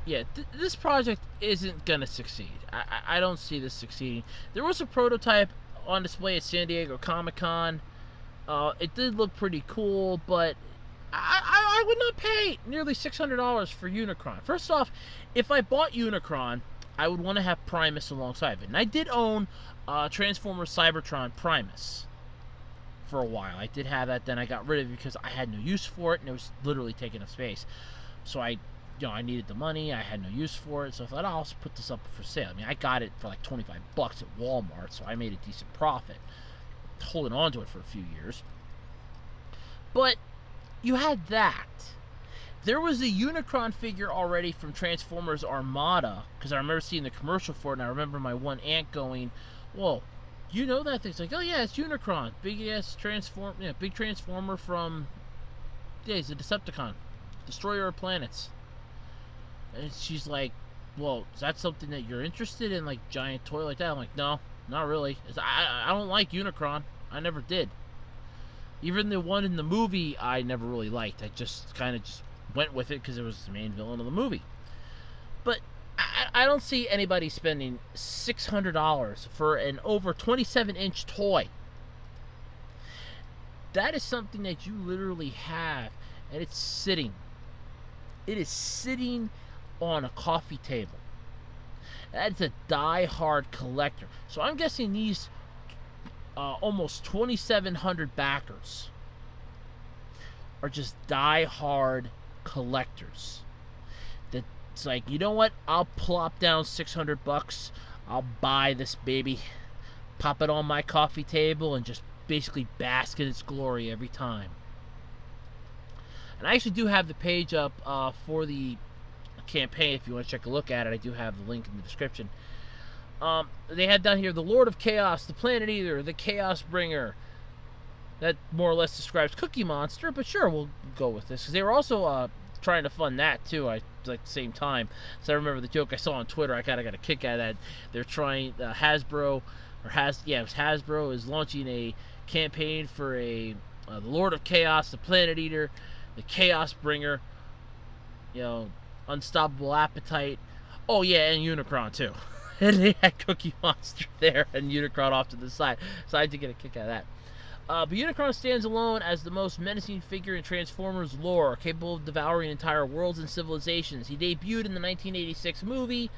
B: Yeah, this project isn't going to succeed. I don't see this succeeding. There was a prototype on display at San Diego Comic-Con. It did look pretty cool, but I would not pay nearly $600 for Unicron. First off, if I bought Unicron, I would want to have Primus alongside of it. And I did own Transformers Cybertron Primus for a while. I did have that, then I got rid of it because I had no use for it, and it was literally taking up space. So I needed the money, I had no use for it, so I thought, I'll just put this up for sale. I mean, I got it for like $25 at Walmart, so I made a decent profit holding on to it for a few years. But you had that. There was a Unicron figure already from Transformers Armada, because I remember seeing the commercial for it, and I remember my one aunt going, "Whoa, you know that thing?" It's like, "Oh yeah, it's Unicron, big Transformer from, yeah, he's a Decepticon, destroyer of planets." And she's like, "Well, is that something that you're interested in, like giant toy like that?" I'm like, "No, not really. I don't like Unicron. I never did. Even the one in the movie, I never really liked. I just kind of just went with it because it was the main villain of the movie." But I don't see anybody spending $600 for an over 27-inch toy. That is something that you literally have, and it's sitting. It is sitting on a coffee table. That's a die-hard collector. So I'm guessing these almost 2,700 backers are just die-hard collectors. That's like, you know what? I'll plop down $600. I'll buy this baby, pop it on my coffee table, and just basically bask in its glory every time. And I actually do have the page up for the campaign. If you want to check a look at it, I do have the link in the description. They had down here the Lord of Chaos, the Planet Eater, the Chaos Bringer. That more or less describes Cookie Monster, but sure, we'll go with this. Because they were also trying to fund that, too, at the same time. So I remember the joke I saw on Twitter. I kind of got a kick out of that. They're trying, Hasbro is launching a campaign for the Lord of Chaos, the Planet Eater, the Chaos Bringer, Unstoppable Appetite. Oh, yeah, and Unicron, too. And they had Cookie Monster there and Unicron off to the side. So I did get a kick out of that. But Unicron stands alone as the most menacing figure in Transformers lore, capable of devouring entire worlds and civilizations. He debuted in the 1986 movie,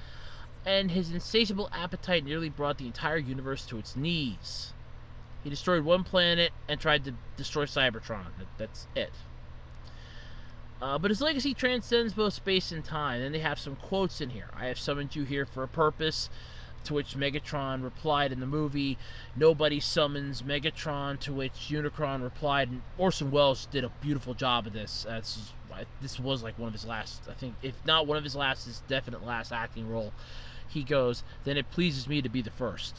B: and his insatiable appetite nearly brought the entire universe to its knees. He destroyed one planet and tried to destroy Cybertron. That's it. But his legacy transcends both space and time. And they have some quotes in here. I have summoned you here for a purpose. To which Megatron replied in the movie, nobody summons Megatron. To which Unicron replied, and Orson Welles did a beautiful job of this. This was like one of his last, I think, if not one of his last, his definite last acting role. He goes, then it pleases me to be the first.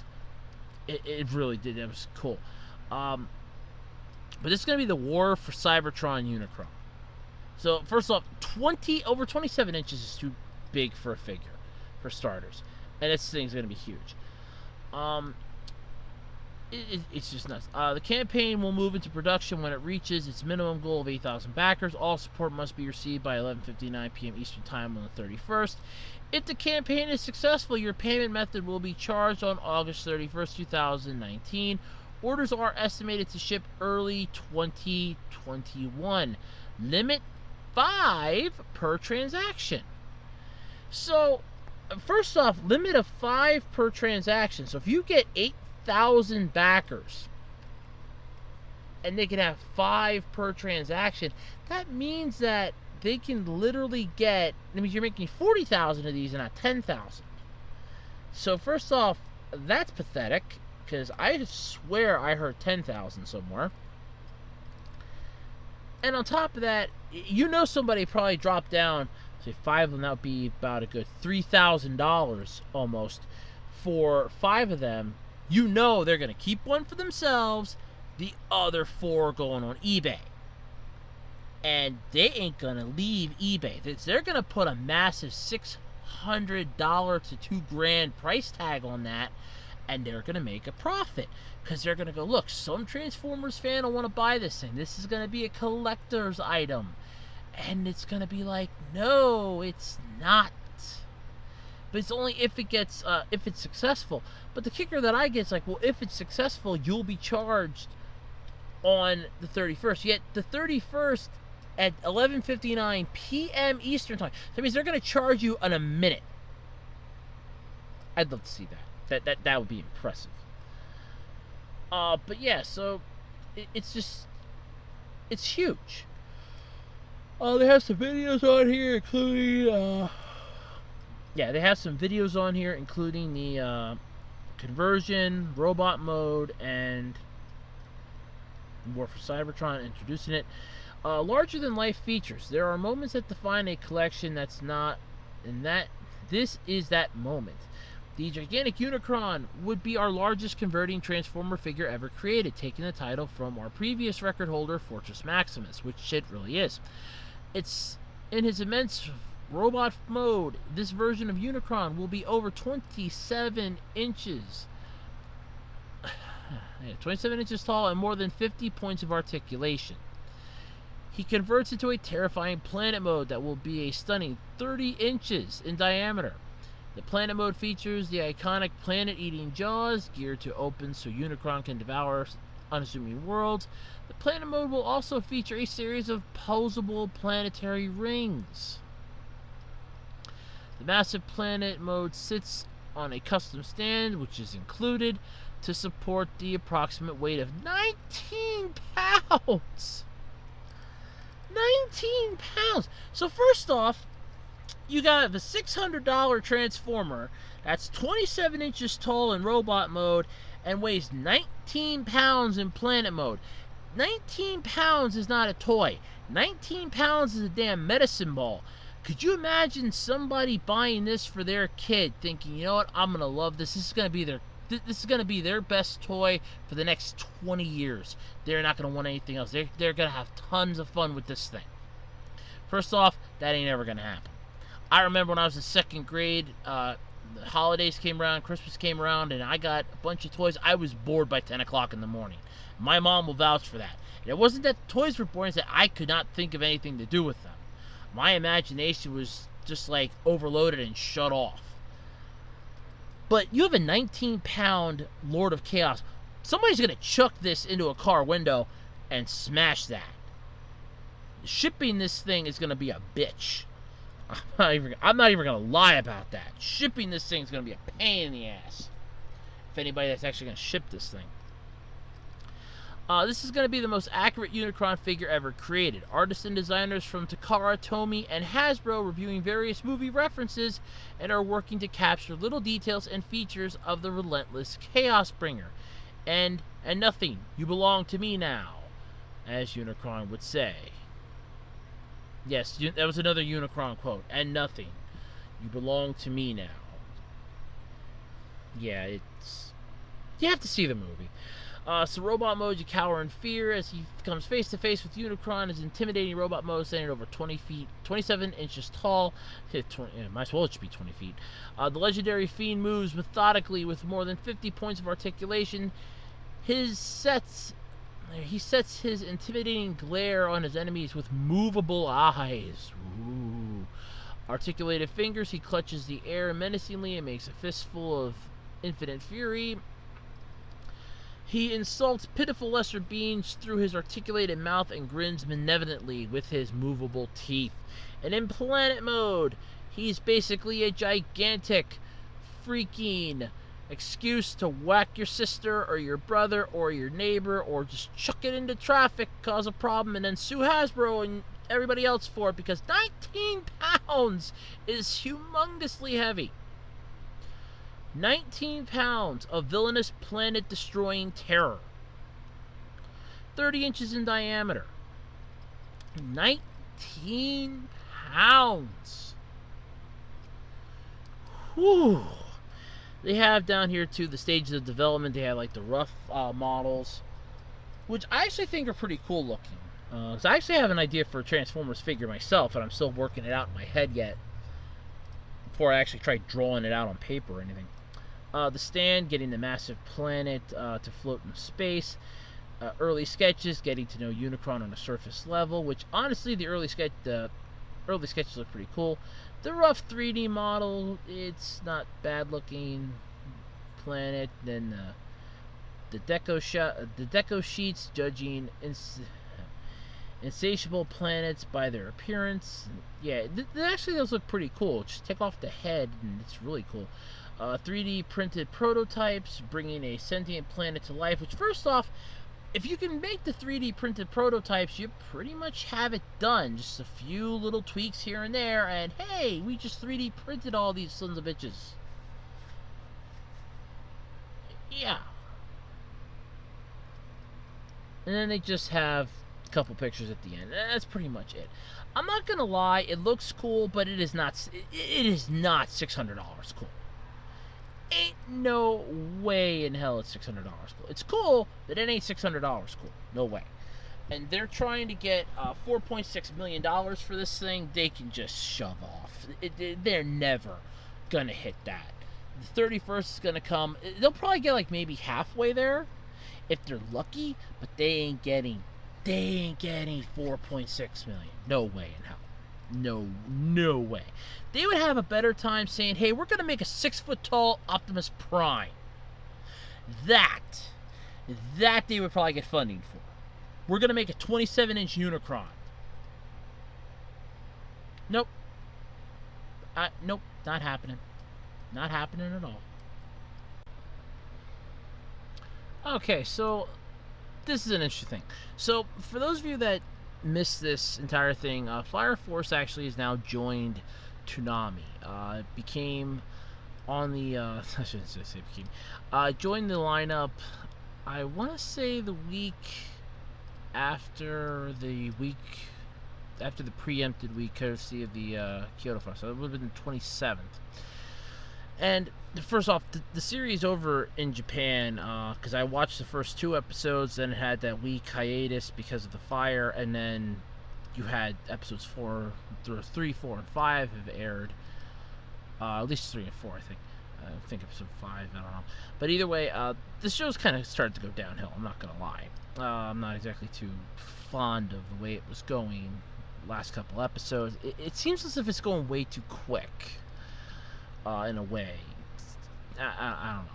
B: It really did. It was cool. But this is going to be the war for Cybertron Unicron. So, first off, over 27 inches is too big for a figure, for starters. And this thing's going to be huge. It's just nuts. The campaign will move into production when it reaches its minimum goal of 8,000 backers. All support must be received by 11:59 p.m. Eastern Time on the 31st. If the campaign is successful, your payment method will be charged on August 31st, 2019. Orders are estimated to ship early 2021. Limit 5 per transaction. So, first off, limit of 5 per transaction. So if you get 8,000 backers and they can have 5 per transaction, that means that they can literally get, that means you're making 40,000 of these and not 10,000. So first off, that's pathetic, because I swear I heard 10,000 somewhere. And on top of that, you know somebody probably dropped down, say 5 of them, that would be about a good $3,000 almost. For 5 of them, you know they're going to keep one for themselves, the other 4 going on eBay. And they ain't going to leave eBay. They're going to put a massive $600 to $2,000 price tag on that, and they're going to make a profit. Because they're going to go, look, some Transformers fan will want to buy this thing. This is going to be a collector's item. And it's going to be like, no, it's not. But it's only if it gets, if it's successful. But the kicker that I get is like, well, if it's successful, you'll be charged on the 31st. Yet the 31st at 11:59 p.m. Eastern Time. That means they're going to charge you in a minute. I'd love to see that. That would be impressive. But yeah, so it's just, it's huge. They have some videos on here, including, they have some videos on here, including the conversion, robot mode, and War for Cybertron, introducing it. Larger than life features. There are moments that define a collection that's not, and this is that moment. The gigantic Unicron would be our largest converting Transformer figure ever created, taking the title from our previous record holder, Fortress Maximus, which it really is. It's in his immense robot mode. This version of Unicron will be over 27 inches. 27 inches tall and more than 50 points of articulation. He converts into a terrifying planet mode that will be a stunning 30 inches in diameter. The planet mode features the iconic planet-eating jaws, geared to open so Unicron can devour unassuming worlds. The planet mode will also feature a series of posable planetary rings. The massive planet mode sits on a custom stand, which is included to support the approximate weight of 19 pounds. 19 pounds! So first off, you got the $600 Transformer that's 27 inches tall in robot mode and weighs 19 pounds in planet mode. 19 pounds is not a toy. 19 pounds is a damn medicine ball. Could you imagine somebody buying this for their kid, thinking, you know what, I'm gonna love this. This is gonna be their best toy for the next 20 years. They're not gonna want anything else. They're gonna have tons of fun with this thing. First off, that ain't ever gonna happen. I remember when I was in 2nd grade, the holidays came around, Christmas came around, and I got a bunch of toys. I was bored by 10 o'clock in the morning. My mom will vouch for that. And it wasn't that the toys were boring, it's that I could not think of anything to do with them. My imagination was just like overloaded and shut off. But you have a 19-pound Lord of Chaos Somebody's gonna chuck this into a car window and smash that. Shipping this thing is gonna be a bitch. I'm not even gonna lie about that. Shipping this thing is gonna be a pain in the ass. If anybody that's actually gonna ship this thing. This is going to be the most accurate Unicron figure ever created. Artists and designers from Takara, Toonami, and Hasbro reviewing various movie references and are working to capture little details and features of the relentless Chaos Bringer. And nothing. You belong to me now, as Unicron would say. Yes, that was another Unicron quote. And nothing. You belong to me now. Yeah, it's... You have to see the movie. So robot mode, you cower in fear as he comes face to face with Unicron. His intimidating robot mode, standing over 20 feet, 27 inches tall. Might as well it should be 20 feet. The legendary fiend moves methodically with more than 50 points of articulation. He sets his intimidating glare on his enemies with movable eyes. Ooh. Articulated fingers, he clutches the air menacingly and makes a fistful of infinite fury. He insults pitiful lesser beings through his articulated mouth and grins malevolently with his movable teeth. And in planet mode, he's basically a gigantic freaking excuse to whack your sister or your brother or your neighbor or just chuck it into traffic, cause a problem, and then sue Hasbro and everybody else for it because 19 pounds is humongously heavy. 19 pounds of villainous planet-destroying terror. 30 inches in diameter. 19 pounds. Whew. They have down here, too, the stages of development. They have, like, the rough models, which I actually think are pretty cool looking. Because I actually have an idea for a Transformers figure myself, and I'm still working it out in my head yet before I actually try drawing it out on paper or anything. The stand, getting the massive planet to float in space. Early sketches, getting to know Unicron on a surface level, which honestly the early sketches look pretty cool. The rough 3D model, it's not bad looking. Planet, then the deco sheets judging insatiable planets by their appearance. Yeah, actually those look pretty cool. Just take off the head and it's really cool. 3D printed prototypes, bringing a sentient planet to life, which first off, if you can make the 3D printed prototypes, you pretty much have it done. Just a few little tweaks here and there, and hey, we just 3D printed all these sons of bitches. Yeah. And then they just have a couple pictures at the end. That's pretty much it. I'm not gonna lie, it looks cool, but it is not $600 cool. Ain't no way in hell it's $600 cool. It's cool, but it ain't $600 cool. No way. And they're trying to get $4.6 million for this thing. They can just shove off. They're never gonna hit that. The 31st is gonna come. They'll probably get like maybe halfway there if they're lucky, but they ain't getting 4.6 million. No way in hell. No way. They would have a better time saying, hey, we're going to make a 6-foot-tall Optimus Prime. That they would probably get funding for. We're going to make a 27-inch Unicron. Nope. Nope, not happening. Not happening at all. Okay, so this is an interesting thing. So, for those of you that missed this entire thing, Flyer Force actually has now joined Toonami. It became on the I shouldn't say became. Joined the lineup. I want to say the week after the preempted week, courtesy of the Kyoto Fest. So it would have been the 27th. And first off, the series over in Japan, because I watched the first 2 episodes, then it had that week hiatus because of the fire, and then you had episodes 3, 4, and 5 have aired. At least 3 and 4, I think. I think episode 5, I don't know. But either way, the show's kind of started to go downhill, I'm not going to lie. I'm not exactly too fond of the way it was going last couple episodes. It seems as if it's going way too quick. In a way, I don't know.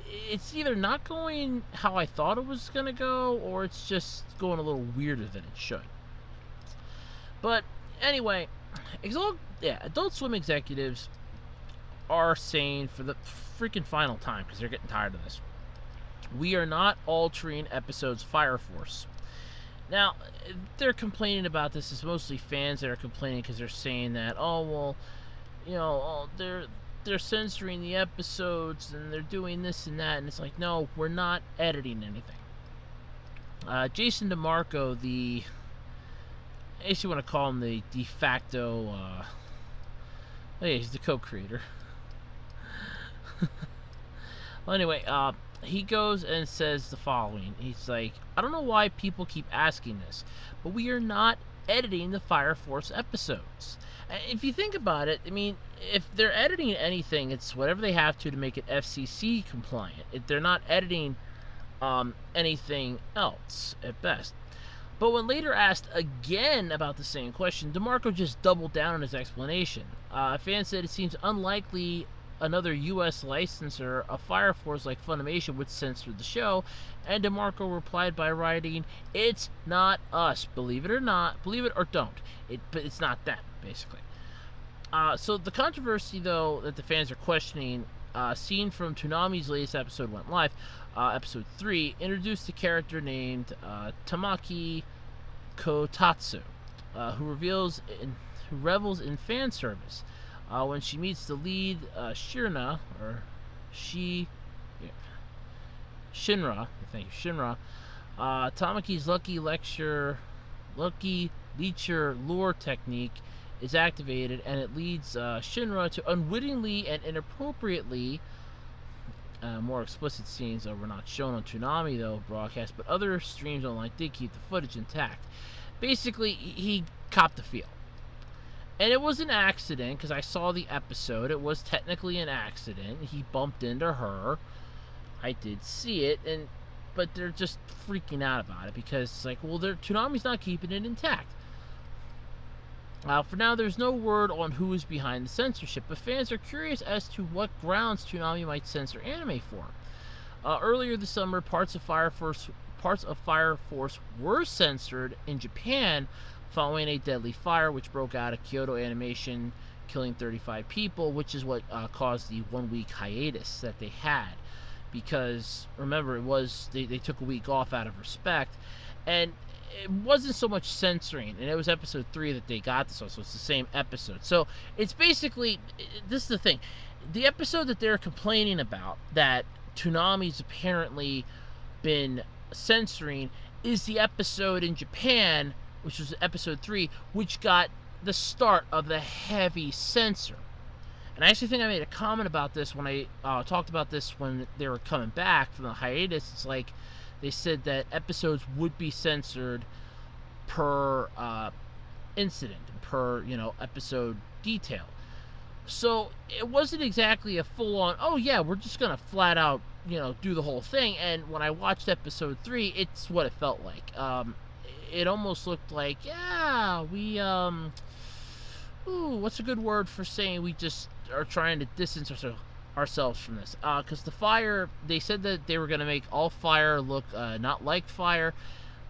B: it's either not going how I thought it was going to go, or it's just going a little weirder than it should. But anyway, Adult Swim executives are saying for the freaking final time, because they're getting tired of this, we are not altering episode's Fire Force. Now, they're complaining about this. It's mostly fans that are complaining because they're saying that, they're censoring the episodes and they're doing this and that, and it's like, no, we're not editing anything. Jason DeMarco, I guess you want to call him the de facto, he's the co-creator. Well, anyway, he goes and says the following. He's like, I don't know why people keep asking this, but we are not editing the Fire Force episodes. If you think about it, I mean, if they're editing anything, it's whatever they have to make it FCC compliant. They're not editing anything else at best. But when later asked again about the same question, DeMarco just doubled down on his explanation. A fan said it seems unlikely another U.S. licensor of Fire Force like Funimation would censor the show, and DeMarco replied by writing, "It's not us, believe it or not, believe it or don't. But it's not them," basically. So the controversy, though, that the fans are questioning, seen from Toonami's latest episode went live, episode 3, introduced a character named Tamaki Kotatsu, who revels in fan service. When she meets the lead, Shinra, Tamaki's lucky leecher lure technique is activated, and it leads Shinra to unwittingly and inappropriately, more explicit scenes were not shown on Toonami, though, broadcast, but other streams online did keep the footage intact. Basically, he copped the feel. And it was an accident, because I saw the episode. It was technically an accident. He bumped into her. I did see it, but they're just freaking out about it, because it's like, well, Toonami's not keeping it intact. For now, there's no word on who is behind the censorship, but fans are curious as to what grounds Toonami might censor anime for. Earlier this summer, parts of Fire Force were censored in Japan following a deadly fire which broke out at Kyoto Animation, killing 35 people, which is what caused the 1-week hiatus that they had. Because, remember, they took a week off out of respect, and it wasn't so much censoring, and it was episode 3 that they got this on, so it's the same episode. So it's basically, this is the thing, the episode that they're complaining about, that Toonami's apparently been censoring, is the episode in Japan, which was episode 3, which got the start of the heavy censor. And I actually think I made a comment about this when I talked about this when they were coming back from the hiatus. It's like, they said that episodes would be censored per incident, per, episode detail. So it wasn't exactly a full-on, oh yeah, we're just going to flat out, do the whole thing. And when I watched episode 3, it's what it felt like. It almost looked like, yeah, we, what's a good word for saying we just are trying to distance ourselves from this? Because the fire, they said that they were going to make all fire look not like fire,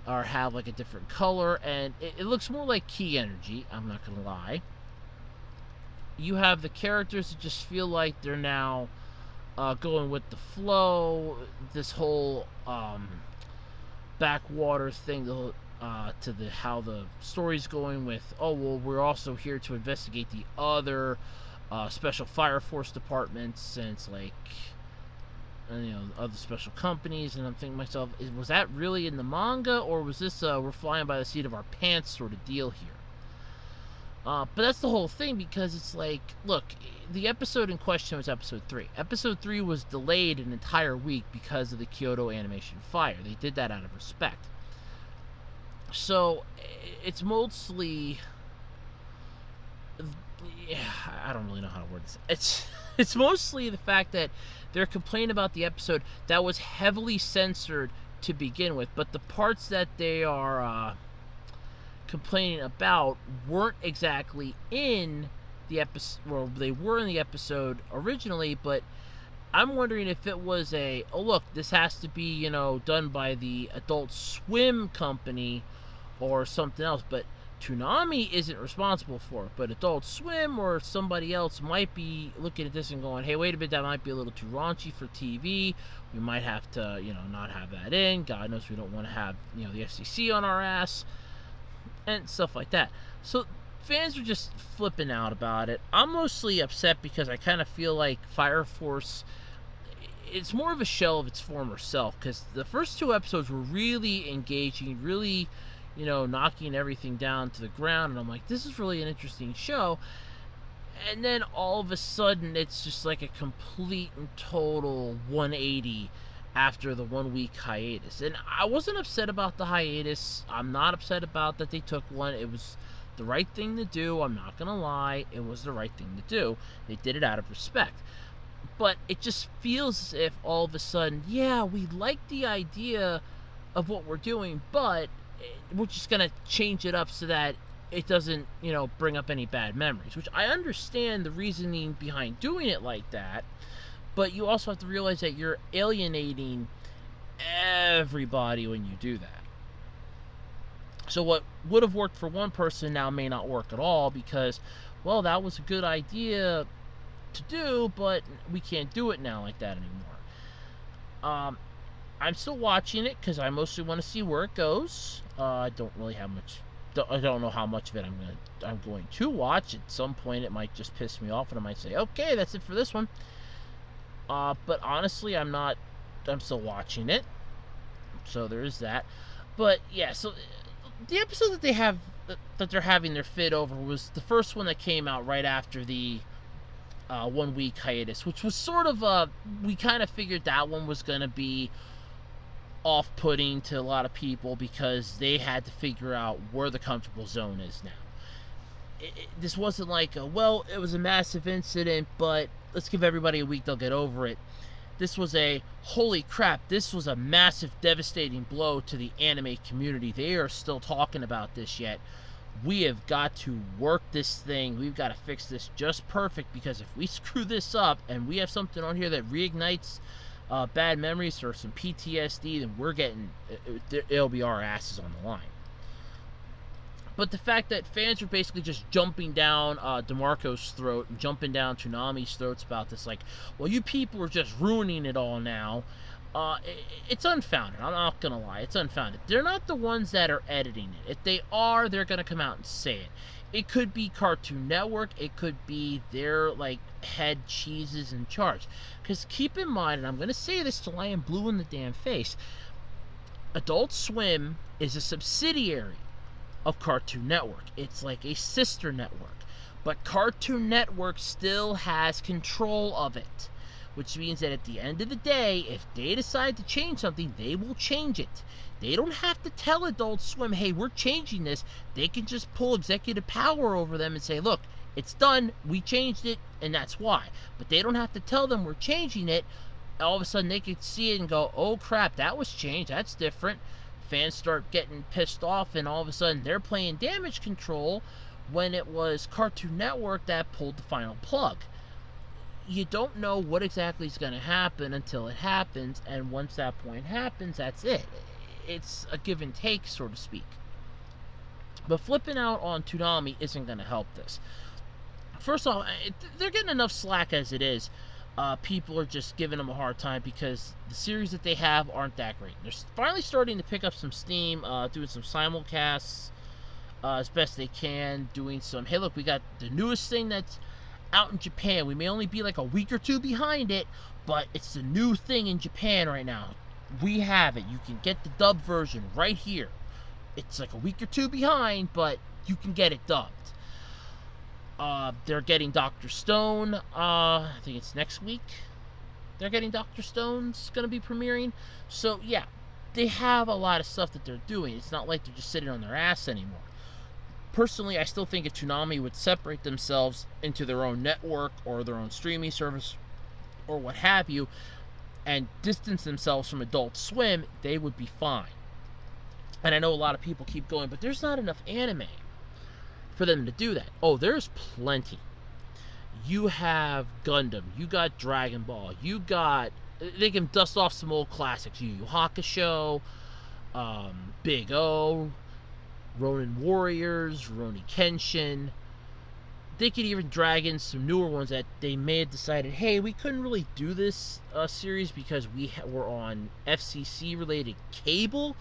B: or have like a different color, and it looks more like key energy, I'm not going to lie. You have the characters that just feel like they're now going with the flow, this whole backwater thing, to how the story's going with, oh, well, we're also here to investigate the other special Fire Force departments, and it's like, other special companies, and I'm thinking to myself, was that really in the manga, or was this we're flying by the seat of our pants sort of deal here? But that's the whole thing, because it's like, look, the episode in question was episode 3. Episode 3 was delayed an entire week because of the Kyoto Animation fire. They did that out of respect. So, it's mostly, I don't really know how to word this. It's mostly the fact that they're complaining about the episode that was heavily censored to begin with, but the parts that they are complaining about weren't exactly in the episode, well, they were in the episode originally, but I'm wondering if it was oh look, this has to be, done by the Adult Swim company or something else, but Toonami isn't responsible for it, but Adult Swim or somebody else might be looking at this and going, hey, wait a minute, that might be a little too raunchy for TV. We might have to, not have that in. God knows we don't want to have, the FCC on our ass and stuff like that. So fans are just flipping out about it. I'm mostly upset because I kind of feel like Fire Force, it's more of a shell of its former self, because the first 2 episodes were really engaging, really, knocking everything down to the ground, and I'm like, this is really an interesting show. And then all of a sudden, it's just like a complete and total 180 after the 1 week hiatus. And I wasn't upset about the hiatus. I'm not upset about that they took one. It was the right thing to do. I'm not gonna lie, it was the right thing to do. They did it out of respect. But it just feels as if all of a sudden, yeah, we like the idea of what we're doing, but we're just going to change it up so that it doesn't, bring up any bad memories. Which I understand the reasoning behind doing it like that, but you also have to realize that you're alienating everybody when you do that. So what would have worked for one person now may not work at all because, well, that was a good idea to do, but we can't do it now like that anymore. I'm still watching it because I mostly want to see where it goes. I don't really have much. I don't know how much of it I'm going to watch. At some point, it might just piss me off, and I might say, "Okay, that's it for this one." But honestly, I'm not. I'm still watching it, so there is that. But yeah, so the episode that they're having their fit over was the first one that came out right after the 1 week hiatus, which was sort of we kind of figured that one was going to be off-putting to a lot of people because they had to figure out where the comfortable zone is now. This wasn't like it was a massive incident, but let's give everybody a week, they'll get over it. This was holy crap, this was a massive, devastating blow to the anime community. They are still talking about this yet. We have got to work this thing. We've got to fix this just perfect, because if we screw this up and we have something on here that reignites bad memories or some PTSD, then it'll be our asses on the line. But the fact that fans are basically just jumping down DeMarco's throat and jumping down Toonami's throats about this, like, well, you people are just ruining it all now. It's unfounded. I'm not gonna lie, it's unfounded. They're not the ones that are editing it. If they are, they're gonna come out and say it. It could be Cartoon Network. It could be their head cheeses in charge. Because keep in mind, and I'm gonna say this till I am blue in the damn face, Adult Swim is a subsidiary of Cartoon Network. It's like a sister network, but Cartoon Network still has control of it. Which means that at the end of the day, if they decide to change something, they will change it. They don't have to tell Adult Swim, hey, we're changing this. They can just pull executive power over them and say, look, it's done, we changed it, and that's why. But they don't have to tell them we're changing it. All of a sudden, they can see it and go, oh crap, that was changed, that's different. Fans start getting pissed off, and all of a sudden, they're playing damage control when it was Cartoon Network that pulled the final plug. You don't know what exactly is going to happen until it happens, and once that point happens, that's it. It's a give and take, so to speak. But flipping out on Toonami isn't going to help this. First off, they're getting enough slack as it is. People are just giving them a hard time because the series that they have aren't that great. They're finally starting to pick up some steam, doing some simulcasts as best they can, doing some, hey look, we got the newest thing that's out in Japan. We may only be like a week or two behind it, but it's the new thing in Japan right now. We have it. You can get the dub version right here. It's like a week or two behind, but you can get it dubbed. They're getting Dr. Stone. I think it's next week. They're getting Dr. Stone's going to be premiering. So, yeah, they have a lot of stuff that they're doing. It's not like they're just sitting on their ass anymore. Personally, I still think if Toonami would separate themselves into their own network or their own streaming service or what have you and distance themselves from Adult Swim, they would be fine. And I know a lot of people keep going, but there's not enough anime for them to do that. Oh, there's plenty. You have Gundam, you got Dragon Ball, you got, they can dust off some old classics, Yu Yu Hakusho, Big O, Ronin Warriors, Rurouni Kenshin. They could even drag in some newer ones that they may have decided, hey, we couldn't really do this series because we were on FCC related cable.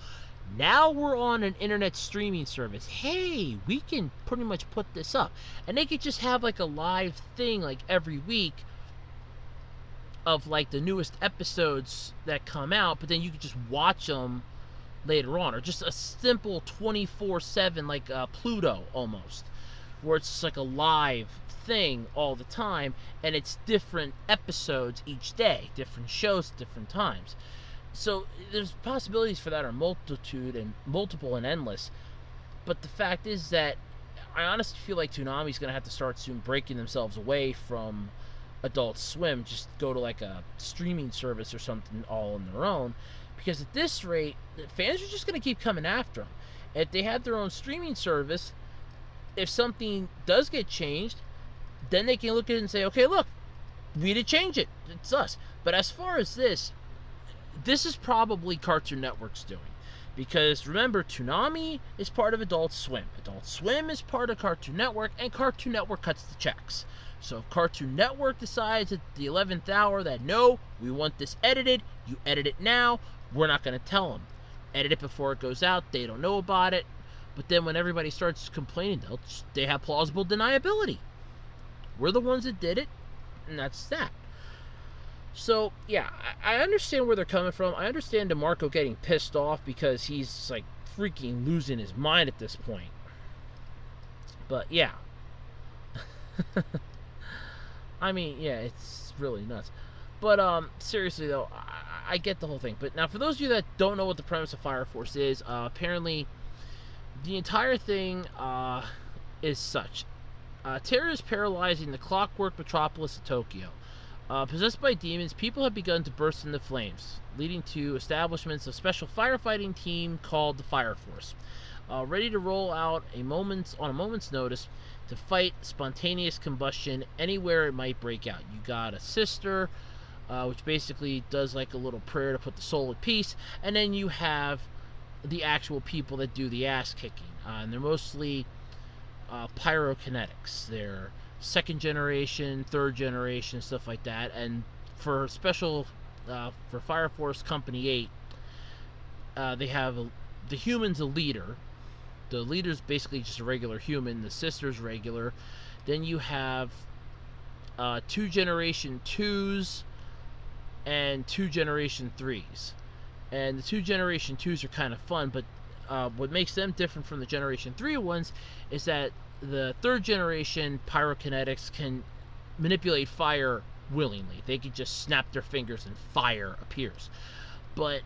B: Now we're on an internet streaming service. Hey, we can pretty much put this up. And they could just have like a live thing like every week of like the newest episodes that come out, but then you could just watch them later on. Or just a simple 24/7 like Pluto almost, where it's just like a live thing all the time, and it's different episodes each day, different shows at different times. So there's possibilities for that are multiple and endless. But the fact is that I honestly feel like Toonami's going to have to start soon breaking themselves away from Adult Swim, just go to like a streaming service or something all on their own, because at this rate, fans are just going to keep coming after them. If they had their own streaming service, if something does get changed, then they can look at it and say, okay, look, we did change it. It's us. But as far as this is probably Cartoon Network's doing. Because remember, Toonami is part of Adult Swim. Adult Swim is part of Cartoon Network, and Cartoon Network cuts the checks. So if Cartoon Network decides at the 11th hour that, no, we want this edited, you edit it now, we're not going to tell them. Edit it before it goes out, they don't know about it. But then when everybody starts complaining, they have plausible deniability. We're the ones that did it, and that's that. So, yeah, I understand where they're coming from. I understand DeMarco getting pissed off because he's, like, freaking losing his mind at this point. But, yeah. I mean, yeah, it's really nuts. But, seriously, though, I get the whole thing. But now, for those of you that don't know what the premise of Fire Force is, apparently the entire thing is such. Terror is paralyzing the clockwork metropolis of Tokyo. Possessed by demons, people have begun to burst into flames, leading to establishments of special firefighting team called the Fire Force, ready to roll out on a moment's notice to fight spontaneous combustion anywhere it might break out. You got a sister, which basically does like a little prayer to put the soul at peace, and then you have the actual people that do the ass kicking, and they're mostly pyrokinetics. They're second generation, third generation, stuff like that. And for special, for Fire Force Company 8, they have the human's a leader. The leader's basically just a regular human. The sister's regular. Then you have 2 generation 2s and 2 generation 3s. And the 2 generation 2s are kind of fun, but what makes them different from the generation 3 ones is that the third generation pyrokinetics can manipulate fire willingly. They can just snap their fingers and fire appears. But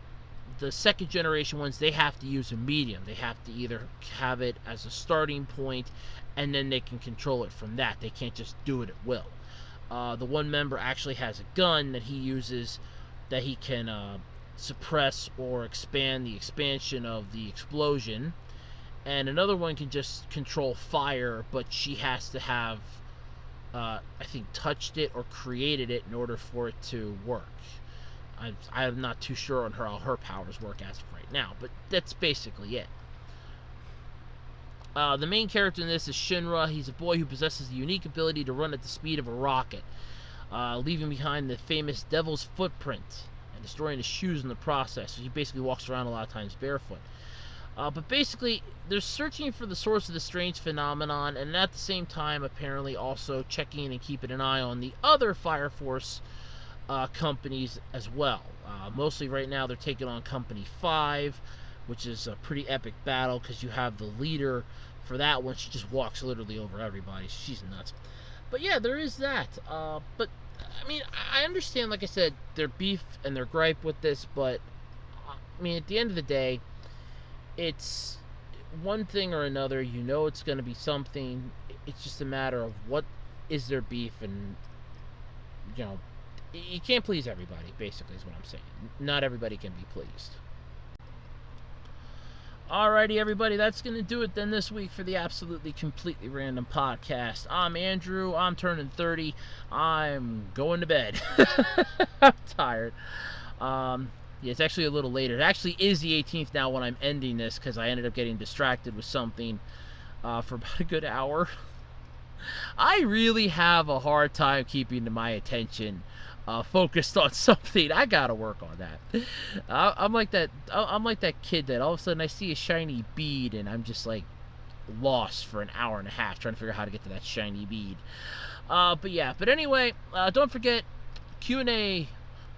B: the second generation ones, they have to use a medium. They have to either have it as a starting point, and then they can control it from that. They can't just do it at will. The one member actually has a gun that he uses that he can suppress or expand the expansion of the explosion. And another one can just control fire, but she has to have, I think, touched it or created it in order for it to work. I'm not too sure on how her powers work as of right now, but that's basically it. The main character in this is Shinra. He's a boy who possesses the unique ability to run at the speed of a rocket, leaving behind the famous Devil's Footprint and destroying his shoes in the process. So he basically walks around a lot of times barefoot. But basically, they're searching for the source of the strange phenomenon, and at the same time, apparently, also checking and keeping an eye on the other Fire Force companies as well. Mostly right now, they're taking on Company 5, which is a pretty epic battle, because you have the leader for that one. She just walks literally over everybody. She's nuts. But yeah, there is that. But, I mean, I understand, like I said, their beef and their gripe with this, but, I mean, at the end of the day, it's one thing or another. You know it's going to be something. It's just a matter of what is their beef, and, you know, you can't please everybody, basically, is what I'm saying. Not everybody can be pleased. Alrighty, everybody, that's going to do it then this week for the Absolutely Completely Random Podcast. I'm Andrew. I'm turning 30. I'm going to bed. I'm tired. Yeah, it's actually a little later. It actually is the 18th now when I'm ending this because I ended up getting distracted with something for about a good hour. I really have a hard time keeping my attention focused on something. I gotta work on that. I'm like that. I'm like that kid that all of a sudden I see a shiny bead and I'm just like lost for an hour and a half trying to figure out how to get to that shiny bead. But anyway, don't forget Q&A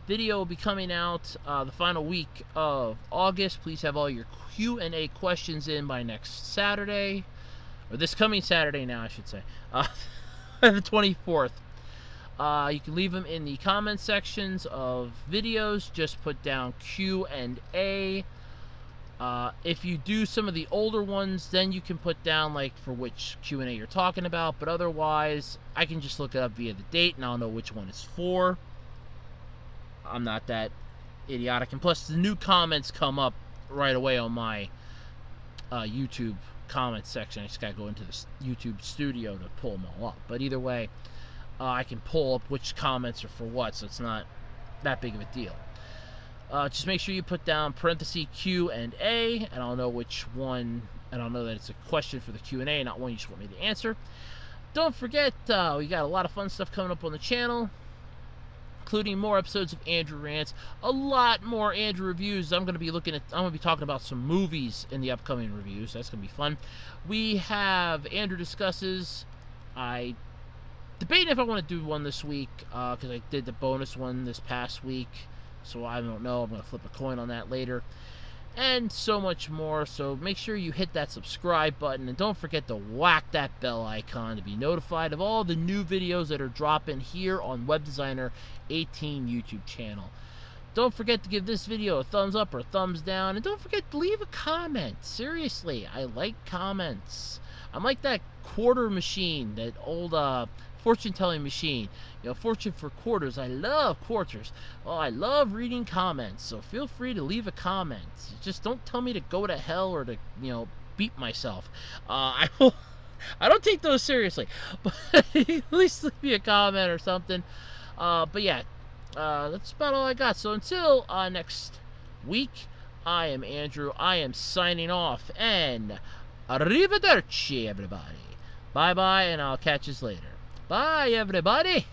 B: video will be coming out the final week of August. Please have all your Q&A questions in by next Saturday, or this coming Saturday now, I should say, the 24th. You can leave them in the comment sections of videos. Just put down Q&A. If you do some of the older ones, then you can put down like for which Q&A you're talking about. But otherwise, I can just look it up via the date and I'll know which one it's for. I'm not that idiotic. And plus, the new comments come up right away on my YouTube comments section. I just gotta go into the YouTube studio to pull them all up. But either way, I can pull up which comments are for what, so it's not that big of a deal. Just make sure you put down parenthesis Q&A, and I'll know which one, and I'll know that it's a question for the Q&A, not one you just want me to answer. Don't forget, we got a lot of fun stuff coming up on the channel, including more episodes of Andrew Rants, a lot more Andrew reviews. I'm going to be talking about some movies in the upcoming reviews. That's going to be fun. We have Andrew Discusses. I debating if I want to do one this week, because I did the bonus one this past week, so I don't know. I'm going to flip a coin on that later, and so much more. So make sure you hit that subscribe button, and don't forget to whack that bell icon to be notified of all the new videos that are dropping here on Web Designer 18 YouTube channel. Don't forget to give this video a thumbs up or a thumbs down, and don't forget to leave a comment. Seriously, I like comments. I'm like that quarter machine, that old fortune-telling machine. Fortune for quarters. I love quarters. Oh, I love reading comments, so feel free to leave a comment. Just don't tell me to go to hell or to, beat myself. I don't take those seriously, but at least leave me a comment or something. But yeah, that's about all I got. So until next week, I am Andrew. I am signing off, and arrivederci, everybody. Bye-bye, and I'll catch you later. Bye, everybody.